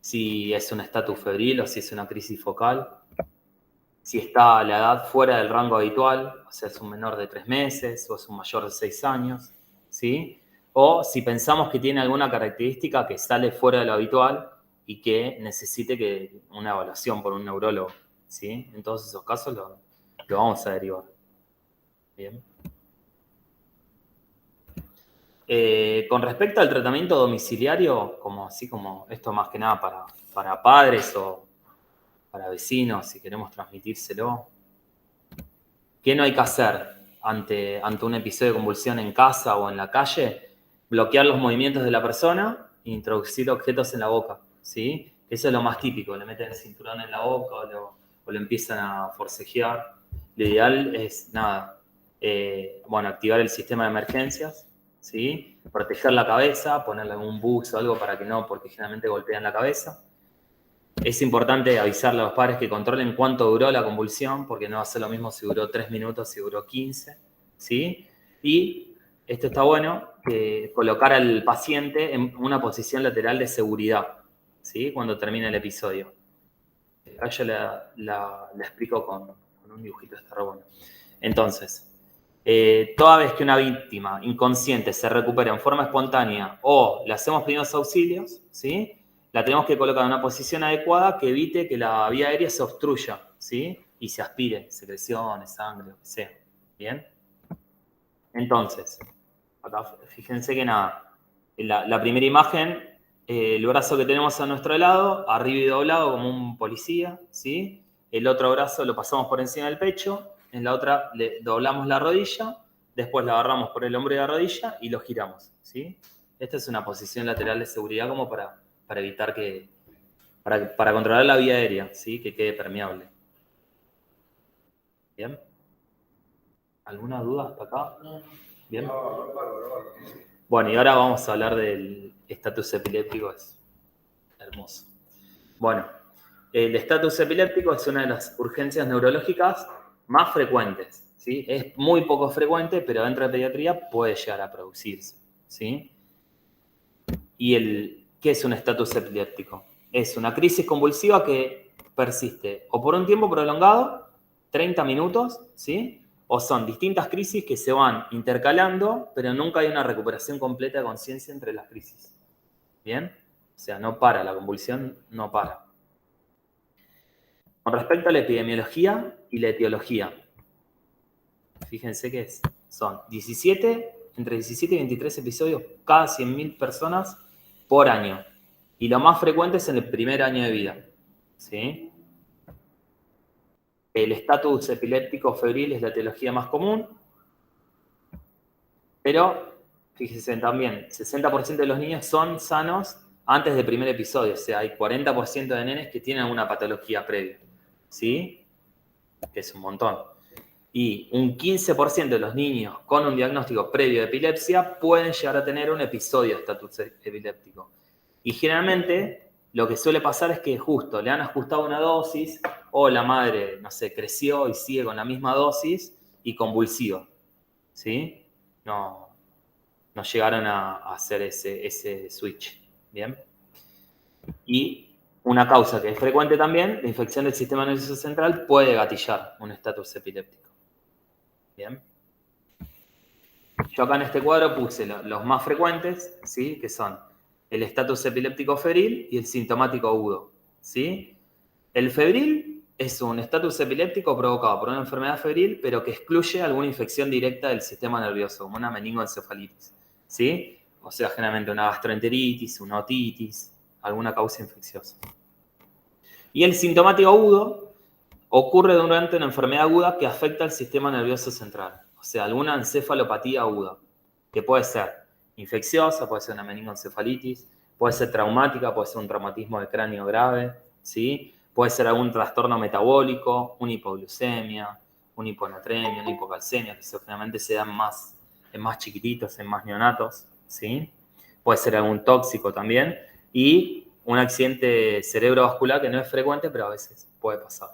Si es un estatus febril o si es una crisis focal. Si está la edad fuera del rango habitual, o sea, es un menor de 3 meses o es un mayor de 6 años, ¿sí? O si pensamos que tiene alguna característica que sale fuera de lo habitual y que necesite una evaluación por un neurólogo, ¿sí? En todos esos casos lo vamos a derivar. Bien. Con respecto al tratamiento domiciliario, como esto más que nada para padres o para vecinos, si queremos transmitírselo, ¿qué no hay que hacer ante un episodio de convulsión en casa o en la calle? Bloquear los movimientos de la persona e introducir objetos en la boca, ¿sí? Eso es lo más típico, le meten el cinturón en la boca o lo empiezan a forcejear. Lo ideal es, activar el sistema de emergencias, ¿sí? Proteger la cabeza, ponerle algún buzo o algo para que no, porque generalmente golpean la cabeza. Es importante avisarle a los padres que controlen cuánto duró la convulsión, porque no va a ser lo mismo si duró 3 minutos, si duró 15, ¿sí? Y esto está bueno, colocar al paciente en una posición lateral de seguridad, ¿sí? Cuando termine el episodio. Acá yo la explico con un dibujito, está re bueno. Entonces, toda vez que una víctima inconsciente se recupera en forma espontánea o le hacemos primeros auxilios, ¿sí? la tenemos que colocar en una posición adecuada que evite que la vía aérea se obstruya, ¿sí? Y se aspire, secreciones, sangre, lo que sea. ¿Bien? Entonces, acá fíjense que nada, la primera imagen, el brazo que tenemos a nuestro lado, arriba y doblado como un policía, ¿sí? El otro brazo lo pasamos por encima del pecho, en la otra le doblamos la rodilla, después la agarramos por el hombro y la rodilla y lo giramos, ¿sí? Esta es una posición lateral de seguridad como para evitar que, para controlar la vía aérea, ¿sí? Que quede permeable. ¿Bien? ¿Alguna duda hasta acá? ¿Bien? No, bárbaro. Bueno, y ahora vamos a hablar del estatus epiléptico, es hermoso. Bueno, el estatus epiléptico es una de las urgencias neurológicas más frecuentes, ¿sí? Es muy poco frecuente, pero dentro de pediatría puede llegar a producirse, ¿sí? ¿Y qué es un estatus epiléptico? Es una crisis convulsiva que persiste o por un tiempo prolongado, 30 minutos, ¿sí? O son distintas crisis que se van intercalando, pero nunca hay una recuperación completa de conciencia entre las crisis. ¿Bien? O sea, no para, la convulsión no para. Con respecto a la epidemiología y la etiología, fíjense que son entre 17 y 23 episodios cada 100.000 personas por año. Y lo más frecuente es en el primer año de vida. ¿Sí? El estatus epiléptico febril es la etiología más común, pero fíjense también, 60% de los niños son sanos antes del primer episodio, o sea, hay 40% de nenes que tienen alguna patología previa, ¿sí? Que es un montón. Y un 15% de los niños con un diagnóstico previo de epilepsia pueden llegar a tener un episodio de estatus epiléptico. Y generalmente lo que suele pasar es que justo le han ajustado una dosis o la madre, no sé, creció y sigue con la misma dosis y convulsivo, ¿sí? No llegaron a hacer ese switch, ¿bien? Y una causa que es frecuente también, la infección del sistema nervioso central puede gatillar un estatus epiléptico. ¿Bien? Yo acá en este cuadro puse los más frecuentes, ¿sí? Que son el estatus epiléptico febril y el sintomático agudo, ¿sí? El febril es un estatus epiléptico provocado por una enfermedad febril, pero que excluye alguna infección directa del sistema nervioso, como una meningoencefalitis, ¿sí? O sea, generalmente una gastroenteritis, una otitis, alguna causa infecciosa. Y el sintomático agudo ocurre durante una enfermedad aguda que afecta al sistema nervioso central, o sea, alguna encefalopatía aguda, que puede ser infecciosa, puede ser una meningoencefalitis, puede ser traumática, puede ser un traumatismo de cráneo grave, ¿sí? Puede ser algún trastorno metabólico, una hipoglucemia, una hiponatremia, una hipocalcemia, que eso generalmente se dan en más chiquititos, en más neonatos, ¿sí? Puede ser algún tóxico también, y un accidente cerebrovascular que no es frecuente, pero a veces puede pasar.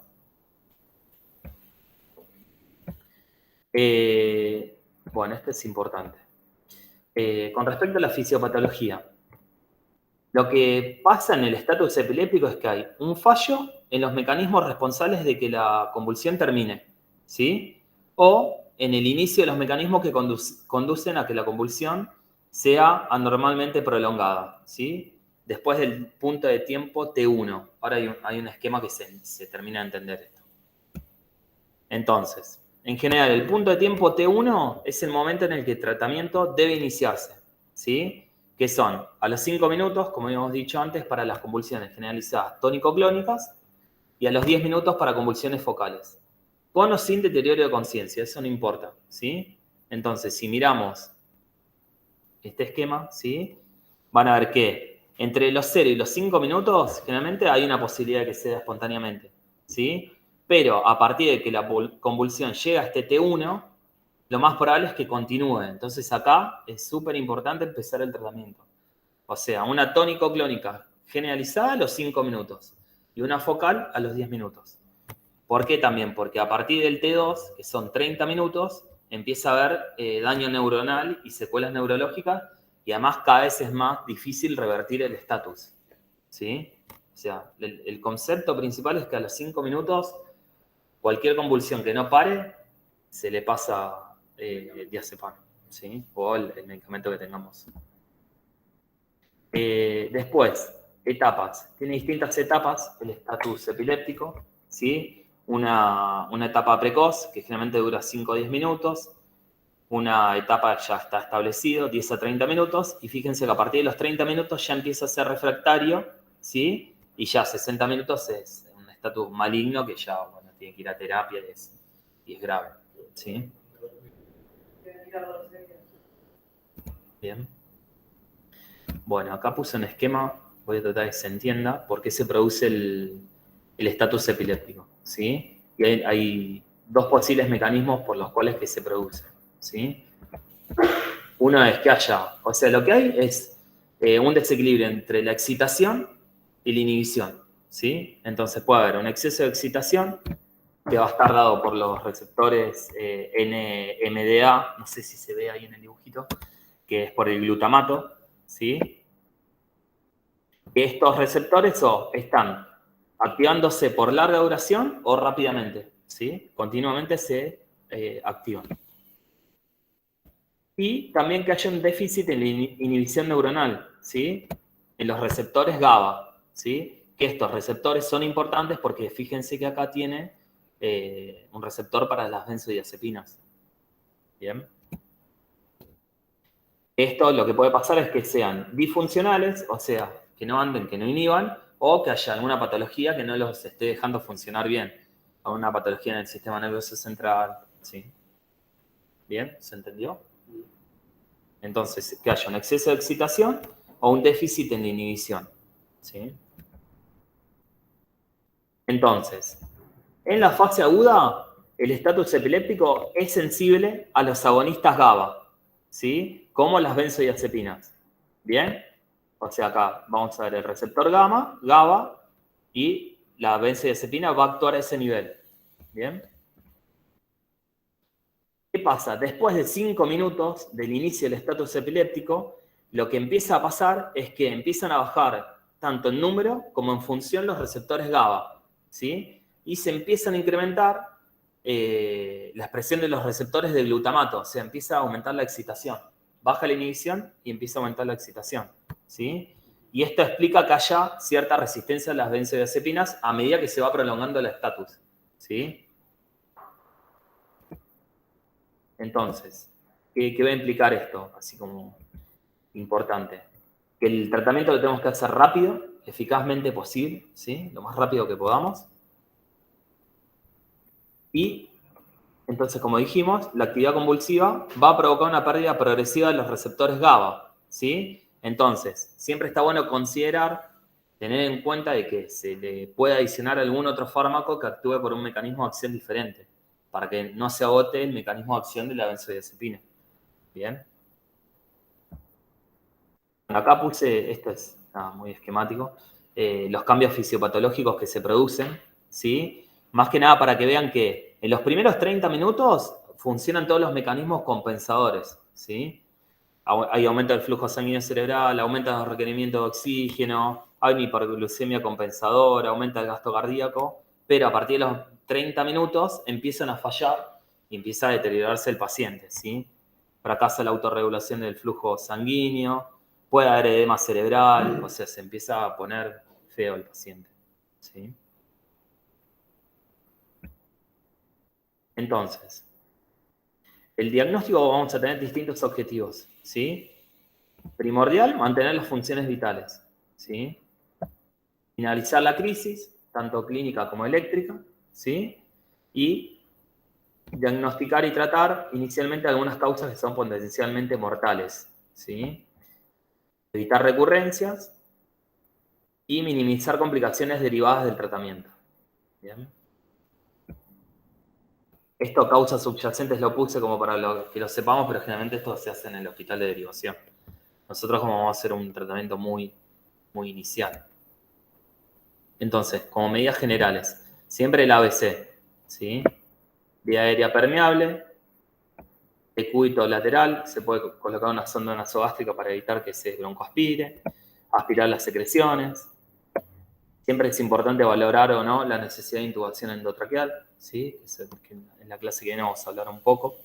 Bueno, esto es importante. Con respecto a la fisiopatología, lo que pasa en el estatus epiléptico es que hay un fallo en los mecanismos responsables de que la convulsión termine, ¿sí? O en el inicio de los mecanismos que conducen a que la convulsión sea anormalmente prolongada, ¿sí? Después del punto de tiempo T1. Ahora hay un esquema que se termina de entender esto. Entonces, en general, el punto de tiempo T1 es el momento en el que el tratamiento debe iniciarse, ¿sí? Que son a los 5 minutos, como habíamos dicho antes, para las convulsiones generalizadas tónico-clónicas y a los 10 minutos para convulsiones focales. Con o sin deterioro de conciencia, eso no importa, ¿sí? Entonces, si miramos este esquema, ¿sí? Van a ver que entre los 0 y los 5 minutos, generalmente hay una posibilidad de que se dé espontáneamente, ¿sí? Pero a partir de que la convulsión llega a este T1, lo más probable es que continúe. Entonces acá es súper importante empezar el tratamiento. O sea, una tónico-clónica generalizada a los 5 minutos y una focal a los 10 minutos. ¿Por qué también? Porque a partir del T2, que son 30 minutos, empieza a haber daño neuronal y secuelas neurológicas y además cada vez es más difícil revertir el estatus, ¿sí? O sea, el concepto principal es que a los 5 minutos cualquier convulsión que no pare se le pasa diazepam, ¿sí? O el medicamento que tengamos. Después, etapas. Tiene distintas etapas el estatus epiléptico, ¿sí? Una etapa precoz, que generalmente dura 5 o 10 minutos. Una etapa ya está establecido, 10 a 30 minutos. Y fíjense que a partir de los 30 minutos ya empieza a ser refractario, ¿sí? Y ya 60 minutos es un estatus maligno que ya, bueno, tiene que ir a terapia y es grave, ¿sí? Bien. Bueno, acá puse un esquema, voy a tratar de que se entienda por qué se produce el estatus epiléptico, ¿sí? Y hay dos posibles mecanismos por los cuales que se produce, ¿sí? Uno es que haya, o sea, lo que hay es un desequilibrio entre la excitación y la inhibición, ¿sí? Entonces puede haber un exceso de excitación que va a estar dado por los receptores NMDA, no sé si se ve ahí en el dibujito, que es por el glutamato, ¿sí? Estos receptores están activándose por larga duración o rápidamente, ¿sí? Continuamente se activan. Y también que haya un déficit en la inhibición neuronal, ¿sí? En los receptores GABA, ¿sí? Que estos receptores son importantes porque fíjense que acá tiene un receptor para las benzodiazepinas. ¿Bien? Esto lo que puede pasar es que sean disfuncionales, o sea, que no anden, que no inhiban, o que haya alguna patología que no los esté dejando funcionar bien. Alguna patología en el sistema nervioso central, ¿sí? ¿Bien? ¿Se entendió? Entonces, que haya un exceso de excitación o un déficit en la inhibición, ¿sí? Entonces, en la fase aguda, el estatus epiléptico es sensible a los agonistas GABA, ¿sí? Como las benzodiazepinas. ¿Bien? O sea, acá vamos a ver el receptor GABA, y la benzodiazepina va a actuar a ese nivel. ¿Bien? ¿Qué pasa? Después de 5 minutos del inicio del estatus epiléptico, lo que empieza a pasar es que empiezan a bajar tanto en número como en función los receptores GABA, ¿sí? Y se empiezan a incrementar la expresión de los receptores de glutamato, o sea, empieza a aumentar la excitación. Baja la inhibición y empieza a aumentar la excitación, ¿sí? Y esto explica que haya cierta resistencia a las benzodiazepinas a medida que se va prolongando el estatus, ¿sí? Entonces, ¿qué va a implicar esto? Así como importante. Que el tratamiento lo tenemos que hacer rápido, eficazmente posible, ¿sí? Lo más rápido que podamos. Y, entonces, como dijimos, la actividad convulsiva va a provocar una pérdida progresiva de los receptores GABA, ¿sí? Entonces, siempre está bueno considerar, tener en cuenta de que se le puede adicionar algún otro fármaco que actúe por un mecanismo de acción diferente, para que no se agote el mecanismo de acción de la benzodiazepina. ¿Bien? Acá puse, esto es muy esquemático, los cambios fisiopatológicos que se producen, ¿sí? Más que nada para que vean que en los primeros 30 minutos funcionan todos los mecanismos compensadores, ¿sí? Hay aumento del flujo sanguíneo cerebral, aumenta el requerimiento de oxígeno, hay una hiperglucemia compensadora, aumenta el gasto cardíaco, pero a partir de los 30 minutos empiezan a fallar y empieza a deteriorarse el paciente, ¿sí? Fracasa la autorregulación del flujo sanguíneo, puede haber edema cerebral, o sea, se empieza a poner feo el paciente, ¿sí? Entonces, el diagnóstico vamos a tener distintos objetivos, ¿sí? Primordial, mantener las funciones vitales, ¿sí? Finalizar la crisis, tanto clínica como eléctrica, ¿sí? Y diagnosticar y tratar inicialmente algunas causas que son potencialmente mortales, ¿sí? Evitar recurrencias y minimizar complicaciones derivadas del tratamiento. ¿Bien? Esto, causas subyacentes, lo puse como para que lo sepamos, pero generalmente esto se hace en el hospital de derivación. Nosotros como vamos a hacer un tratamiento muy inicial. Entonces, como medidas generales, siempre el ABC, ¿sí? Vía aérea permeable, decúbito lateral, se puede colocar una sonda nasogástrica para evitar que se broncoaspire, aspirar las secreciones. Siempre es importante valorar o no la necesidad de intubación endotraqueal, ¿sí? Que en la clase que viene vamos a hablar un poco.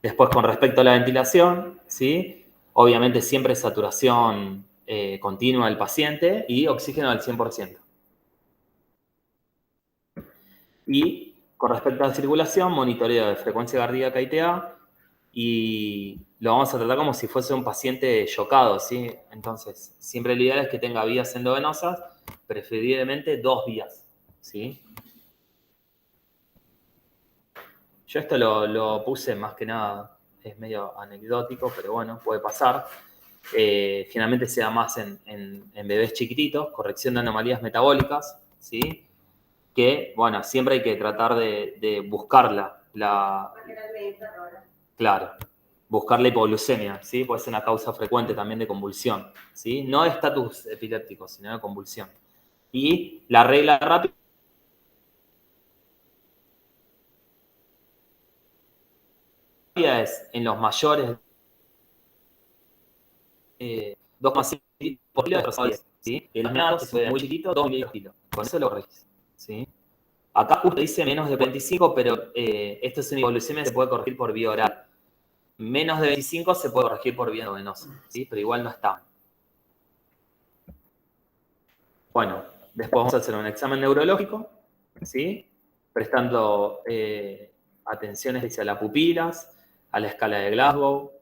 Después, con respecto a la ventilación, ¿sí? Obviamente siempre saturación continua del paciente y oxígeno al 100%. Y con respecto a la circulación, monitoreo de frecuencia cardíaca y TA, y lo vamos a tratar como si fuese un paciente chocado, ¿sí? Entonces, siempre la idea es que tenga vías endovenosas, preferiblemente 2 vías, ¿sí? Yo esto lo puse más que nada, es medio anecdótico, pero bueno, puede pasar. Finalmente se da más en bebés chiquititos, corrección de anomalías metabólicas, ¿sí? Que, bueno, siempre hay que tratar de buscarla, claro, buscar la hipoglucemia, ¿sí? Puede ser una causa frecuente también de convulsión, ¿sí? No de estatus epiléptico, sino de convulsión. Y la regla rápida es en los mayores 2,5 por kilo de trozos, ¿sí? En los menores, si muy chiquito, 2,5 kilos. Con eso lo corregís, ¿sí? Acá justo dice menos de 25, pero esto es una hipoglucemia que se puede corregir por vía oral. Menos de 25 se puede corregir por vía endovenosa, ¿sí? Pero igual no está. Bueno, después vamos a hacer un examen neurológico, ¿sí? Prestando atenciones hacia las pupilas, a la escala de Glasgow,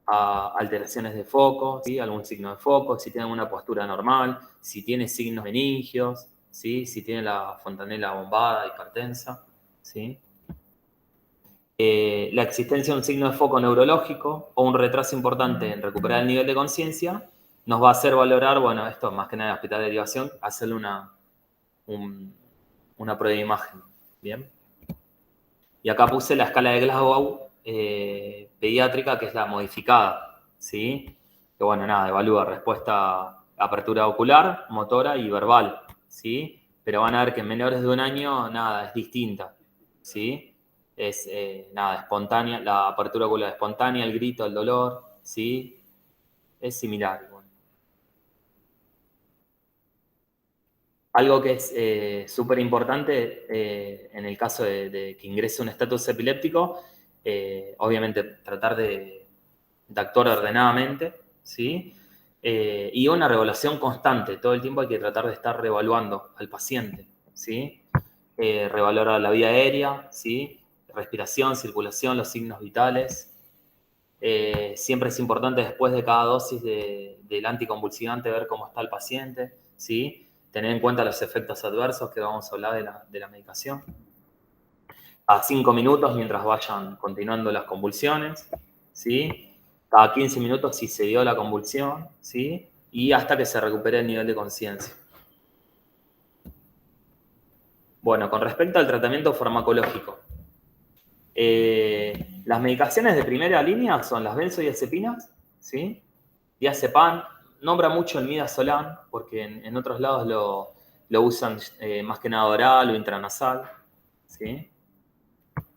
a alteraciones de foco, ¿sí? Algún signo de foco, si tiene una postura normal, si tiene signos meningios, ¿sí? Si tiene la fontanela bombada, hipertensa, ¿sí? La existencia de un signo de foco neurológico o un retraso importante en recuperar el nivel de conciencia nos va a hacer valorar, bueno, esto más que nada en hospital de derivación, hacerle una prueba de imagen, ¿bien? Y acá puse la escala de Glasgow pediátrica, que es la modificada, ¿sí? Que, bueno, nada, evalúa respuesta, apertura ocular, motora y verbal, ¿sí? Pero van a ver que en menores de 1 año, nada, es distinta, ¿sí? Es, nada, espontánea, la apertura ocular espontánea, el grito, el dolor, ¿sí? Es similar. Bueno. Algo que es súper importante en el caso de que ingrese un estatus epiléptico, obviamente tratar de actuar ordenadamente, ¿sí? Y una reevaluación constante. Todo el tiempo hay que tratar de estar reevaluando al paciente, ¿sí? Revalorar la vía aérea, ¿sí? Respiración, circulación, los signos vitales. Siempre es importante después de cada dosis del anticonvulsivante ver cómo está el paciente, ¿sí? Tener en cuenta los efectos adversos que vamos a hablar de la medicación. A 5 minutos mientras vayan continuando las convulsiones, ¿sí? Cada 15 minutos si se dio la convulsión, ¿sí? Y hasta que se recupere el nivel de conciencia. Bueno, con respecto al tratamiento farmacológico, las medicaciones de primera línea son las benzodiazepinas, ¿sí? Diazepam, nombra mucho el midazolam, porque en otros lados lo usan más que nada oral o intranasal, ¿sí?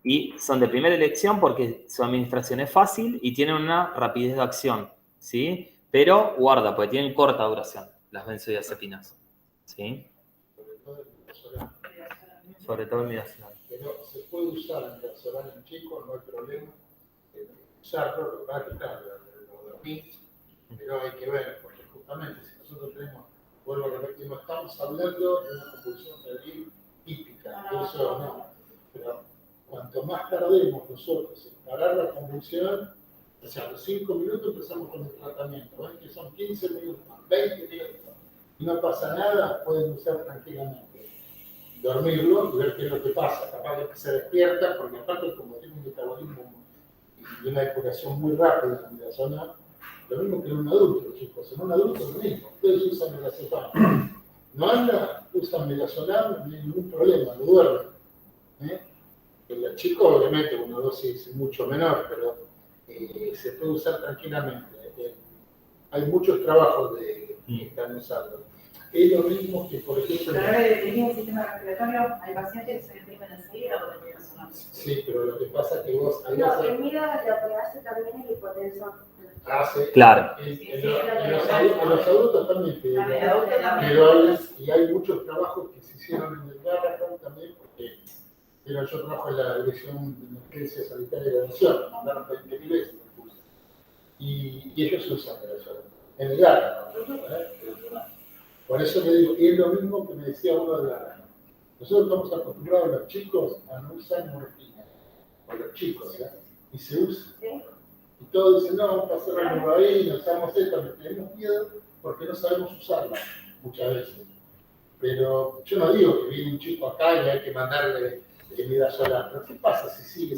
Y son de primera elección porque su administración es fácil y tienen una rapidez de acción, ¿sí? Pero guarda, porque tienen corta duración las benzodiazepinas, ¿sí? Sobre todo el midazolam. Pero se puede usar el midazolam en chicos, no hay problema. Usarlo, lo va a quitar, lo dormís, pero hay que ver, porque justamente si nosotros tenemos, vuelvo a repetir, no estamos hablando de una compulsión febril típica, eso no. Pero cuanto más tardemos nosotros en parar la convulsión, o sea, a los 5 minutos empezamos con el tratamiento, ¿ven? Que son 15 minutos, 20 minutos, y no pasa nada, pueden usar tranquilamente. Dormirlo y ver qué es lo que pasa, capaz de que se despierta, porque aparte como tiene un metabolismo y una depuración muy rápida en la zona, lo mismo que en un adulto, chicos, en un adulto lo mismo, ustedes usan midazolam, no anda, usan midazolam, no hay ningún problema, lo duermen. El chico obviamente una dosis mucho menor, pero se puede usar tranquilamente. Hay muchos trabajos que están usando. Es lo mismo que, por ejemplo... Pero ahora que tenía el sistema respiratorio, hay pacientes que se deprimen enseguida porque tienen una. Sí, pero lo que pasa es que vos... No, el miedo lo que hace también es el hipotensor. Claro. En los adultos también, pero y hay muchos trabajos que se hicieron en el Garrahan también, porque yo trabajo en la Dirección de Emergencia Sanitaria de la Nación, me mandaron 20.000 veces, y ellos usan midazolam. en el acto. Por eso le digo, y es lo mismo que me decía uno de la... Nosotros estamos acostumbrados los chicos a no usar morfina, o los chicos, y se usa. Y todos dicen, no, vamos a hacer la heroína, usamos esto, le tenemos miedo porque no sabemos usarla muchas veces. Pero yo no digo que viene un chico acá y hay que mandarle midazolam, pero ¿qué pasa si sigue?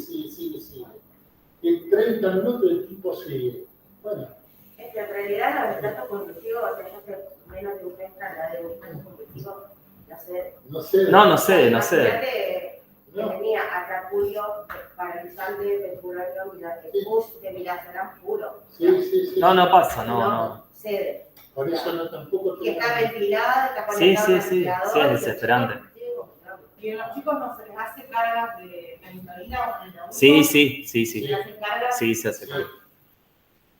Y en 30 minutos el tipo sigue. Bueno. Es que en realidad la de datos conductivos, o sea, yo hace menos de un mes la de datos conductivos, no sé. No. Tenía ataculio paralizante de purario, de midazolam puro. Sí. No pasa, no. Cede. Por eso no tampoco... Que está ventilada, está Sí, conectada es desesperante. ¿Y a los chicos no se les hace cargas de fenitonina o fenitonina? Sí. ¿Se les hace cargas? Sí, se hace cargas.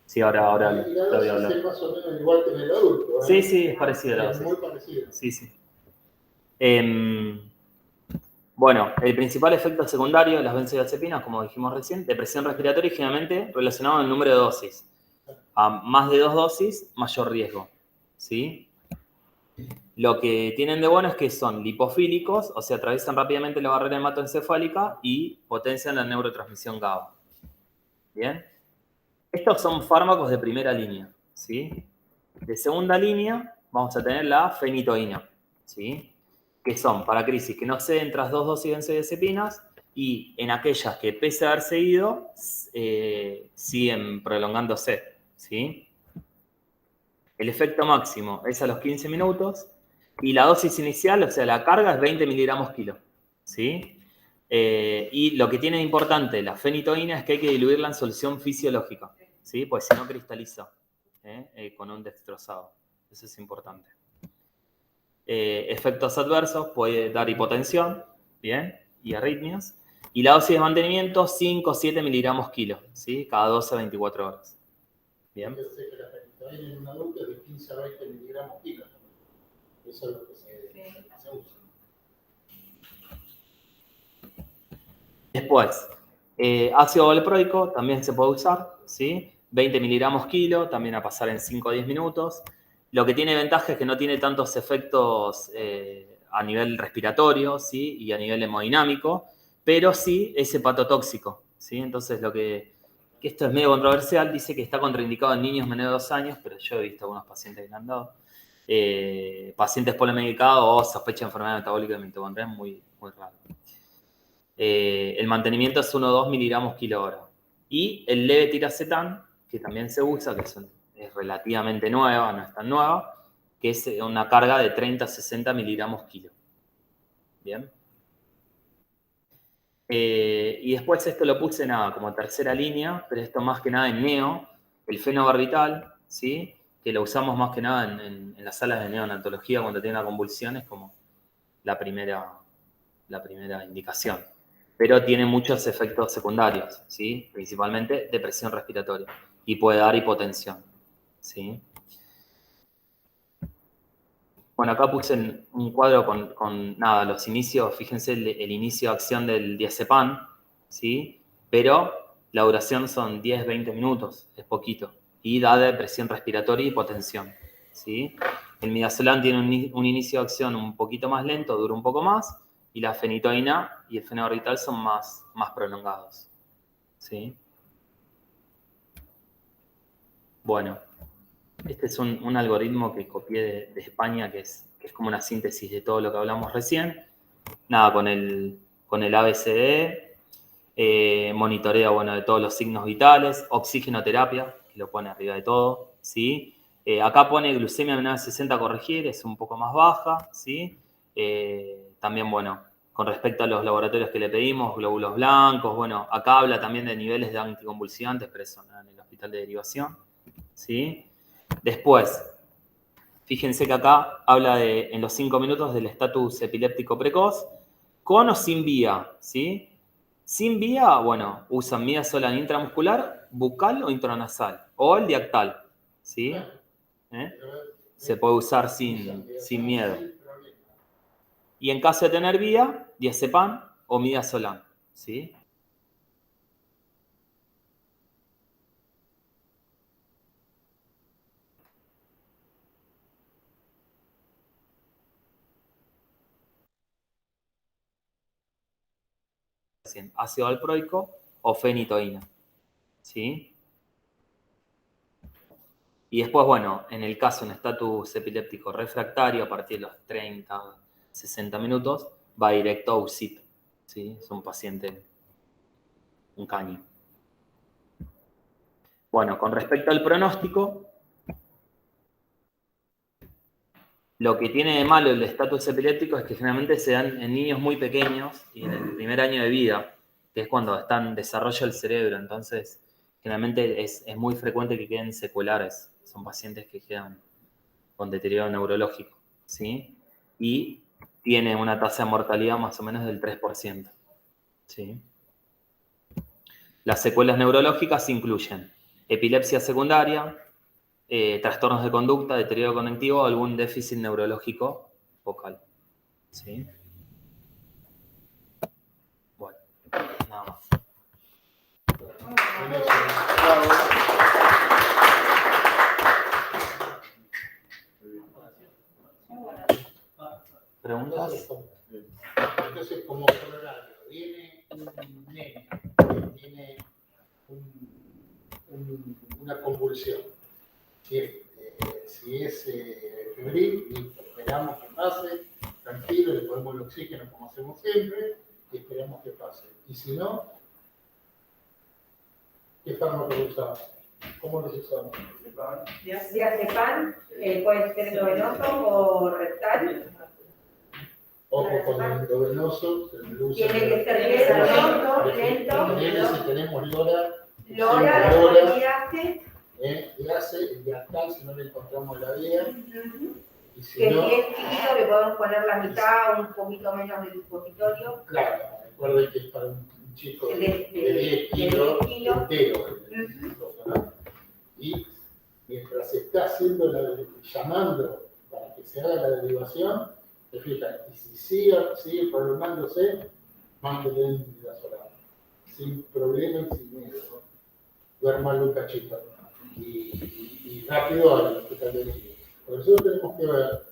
Sí, ahora lo voy a hablar. Es más o menos igual que en el adulto. Sí, es parecido a la dosis. Muy parecido. Sí. Bueno, el principal efecto secundario de las benzodiazepinas, como dijimos recién, depresión respiratoria y generalmente relacionado al número de dosis. A más de 2 dosis, mayor riesgo. ¿Sí? Lo que tienen de bueno es que son lipofílicos, o sea, atraviesan rápidamente la barrera hematoencefálica y potencian la neurotransmisión GABA. ¿Bien? Estos son fármacos de primera línea. ¿Sí? De segunda línea vamos a tener la fenitoína. ¿Sí? Que son para crisis que no ceden tras 2 dosis de benzodiazepinas y en aquellas que pese a haber seguido siguen prolongándose. ¿Sí? El efecto máximo es a los 15 minutos y la dosis inicial, o sea, la carga es 20 miligramos kilo. ¿Sí? Y lo que tiene de importante la fenitoína es que hay que diluirla en solución fisiológica. ¿Sí? Pues si no cristaliza con un destrozado. Eso es importante. Efectos adversos, puede dar hipotensión, ¿bien? Y arritmias. Y la dosis de mantenimiento, 5 o 7 miligramos kilo, ¿sí? Cada 12 a 24 horas. ¿Bien? Yo sé que la fenitoína en un adulto es de 15 a 20 miligramos kilo. Eso es lo que se usa. Después, ácido valproico también se puede usar, ¿sí? 20 miligramos kilo, también a pasar en 5 o 10 minutos. Lo que tiene ventaja es que no tiene tantos efectos a nivel respiratorio, ¿sí? Y a nivel hemodinámico, pero sí es hepatotóxico, ¿sí? Entonces, que esto es medio controversial, dice que está contraindicado en niños menores de 2 años, pero yo he visto algunos pacientes que le han dado. Pacientes polimedicados o sospecha de enfermedad metabólica de mitocondria, muy raro. El mantenimiento es 1 o 2 miligramos kilo hora. Y el levetiracetam, que también se usa, que es relativamente nueva, no es tan nueva, que es una carga de 30 a 60 miligramos kilo. ¿Bien? Y después esto lo puse como tercera línea, pero esto más que nada en neo, el fenobarbital, ¿sí? Que lo usamos más que nada en las salas de neonatología cuando tiene una convulsión, es como la primera indicación. Pero tiene muchos efectos secundarios, ¿sí? Principalmente depresión respiratoria y puede dar hipotensión, ¿sí? Bueno, acá puse un cuadro con los inicios, fíjense el inicio de acción del diazepam, ¿sí? Pero la duración son 10-20 minutos, es poquito, y da depresión respiratoria y hipotensión, ¿sí? El midazolam tiene un inicio de acción un poquito más lento, dura un poco más, y la fenitoína y el fenobarbital son más prolongados, ¿sí? Bueno, este es un algoritmo que copié de España, que es como una síntesis de todo lo que hablamos recién. Nada, con el ABCD, monitoreo, de todos los signos vitales, oxigenoterapia, que lo pone arriba de todo, ¿sí? Acá pone glucemia menor de 60 a corregir, es un poco más baja, ¿sí? También, con respecto a los laboratorios que le pedimos, glóbulos blancos, acá habla también de niveles de anticonvulsivantes, pero eso en el hospital de derivación, ¿sí? Después, fíjense que acá habla en los 5 minutos del estatus epiléptico precoz, con o sin vía, ¿sí? Sin vía, usan midazolam intramuscular, bucal o intranasal, o el diactal, ¿sí? Se puede usar sin miedo. Y en caso de tener vía, diazepam o midazolam, ¿sí? recién, ácido valproico o fenitoína. ¿Sí? Y después, bueno, en el caso de un estatus epiléptico refractario, a partir de los 30, 60 minutos, va directo a UCIT. ¿Sí? Es un paciente, un caño. Bueno, con respecto al pronóstico, lo que tiene de malo el estatus epiléptico es que generalmente se dan en niños muy pequeños y en el primer año de vida, que es cuando está en desarrollo del cerebro. Entonces, generalmente es muy frecuente que queden secuelares. Son pacientes que quedan con deterioro neurológico, ¿sí? Y tiene una tasa de mortalidad más o menos del 3%, ¿sí? Las secuelas neurológicas incluyen epilepsia secundaria, trastornos de conducta, deterioro cognitivo o algún déficit neurológico focal, ¿sí? Bueno, nada más. ¿Preguntas? Entonces, como colorario, viene un nene que tiene una convulsión. Si es febril, listo, esperamos que pase, tranquilo, le ponemos el oxígeno como hacemos siempre y esperamos que pase. Y si no, ¿qué fármaco usamos? ¿Cómo los usamos? Diazepam, puede ser endovenoso o rectal. Ojo con el endovenoso, Tiene que ser lento. Si tenemos LORA, Lora, el diastal, si no le encontramos la vía. Y si que no, si es chiquito le podemos poner la mitad o un poquito menos del dispositorio. claro, recuerden que es para un chico de 10 kilos entero. ¿No? Y mientras se está haciendo llamando para que se haga la derivación, se fijan, y si sigue prolongándose, mándele en midazolam, sin problema y sin miedo, ¿no? Duerman un cachito y rápido al hospital de niños. Por eso tenemos que ver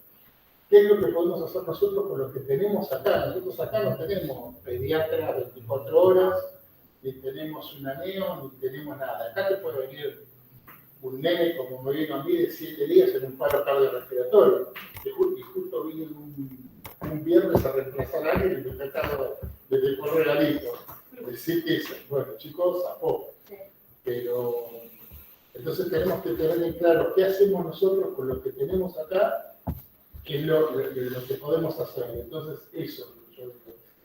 qué es lo que podemos hacer nosotros con lo que tenemos acá. Nosotros acá no tenemos pediatra 24 horas, ni tenemos una neo, ni tenemos nada. Acá te puede venir un nene como me vino a mí de 7 días en un paro cardiorrespiratorio. Y justo vine un viernes a reemplazar a alguien y me trataron de correr regalito. Decir que, bueno, chicos, zafó. Pero entonces tenemos que tener en claro qué hacemos nosotros con lo que tenemos acá, qué es lo que podemos hacer. Entonces, eso,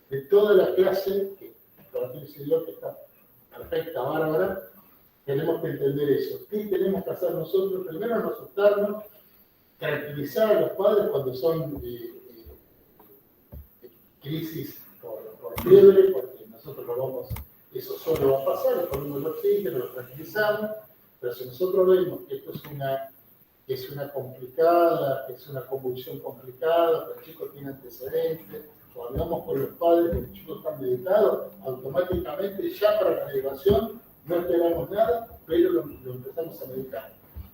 de toda la clase, que para ti se dio que está perfecta, bárbara, tenemos que entender eso. ¿Qué tenemos que hacer nosotros? Primero, no asustarnos, tranquilizar a los padres cuando son crisis por fiebre, porque nosotros lo vamos, eso solo va a pasar, le ponemos el oxígeno, lo tranquilizamos, pero si nosotros vemos que esto es una complicada, que es una convulsión complicada, que el chico tiene antecedentes, o hablamos con los padres que el chico está medicado, automáticamente ya para la derivación no esperamos nada, pero lo empezamos a medicar.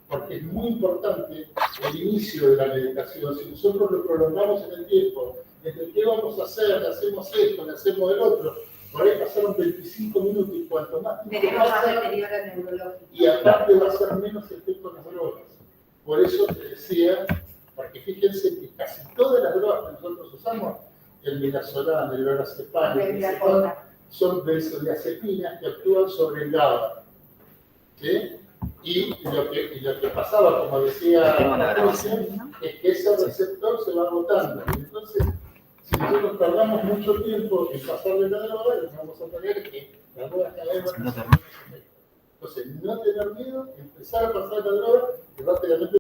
Porque es muy importante el inicio de la medicación. Si nosotros lo prolongamos en el tiempo, entre qué vamos a hacer, le hacemos esto, le hacemos el otro, por ahí pasaron 25 minutos y cuanto más tiempo pasa, y aparte va a ser menos efecto las drogas. Por eso te decía, porque fíjense que casi todas las drogas que nosotros usamos, el midazolam, el lorazepam, son benzodiazepinas que actúan sobre el GABA. ¿Sí? Y lo que pasaba, como decía Patricia, es que ese receptor se va agotando. Y entonces, si nosotros tardamos mucho tiempo en pasarle la droga, lo que vamos a tener es que la droga cada vez va a tener menos efecto. Entonces, no tener miedo, empezar a pasar la droga y rápidamente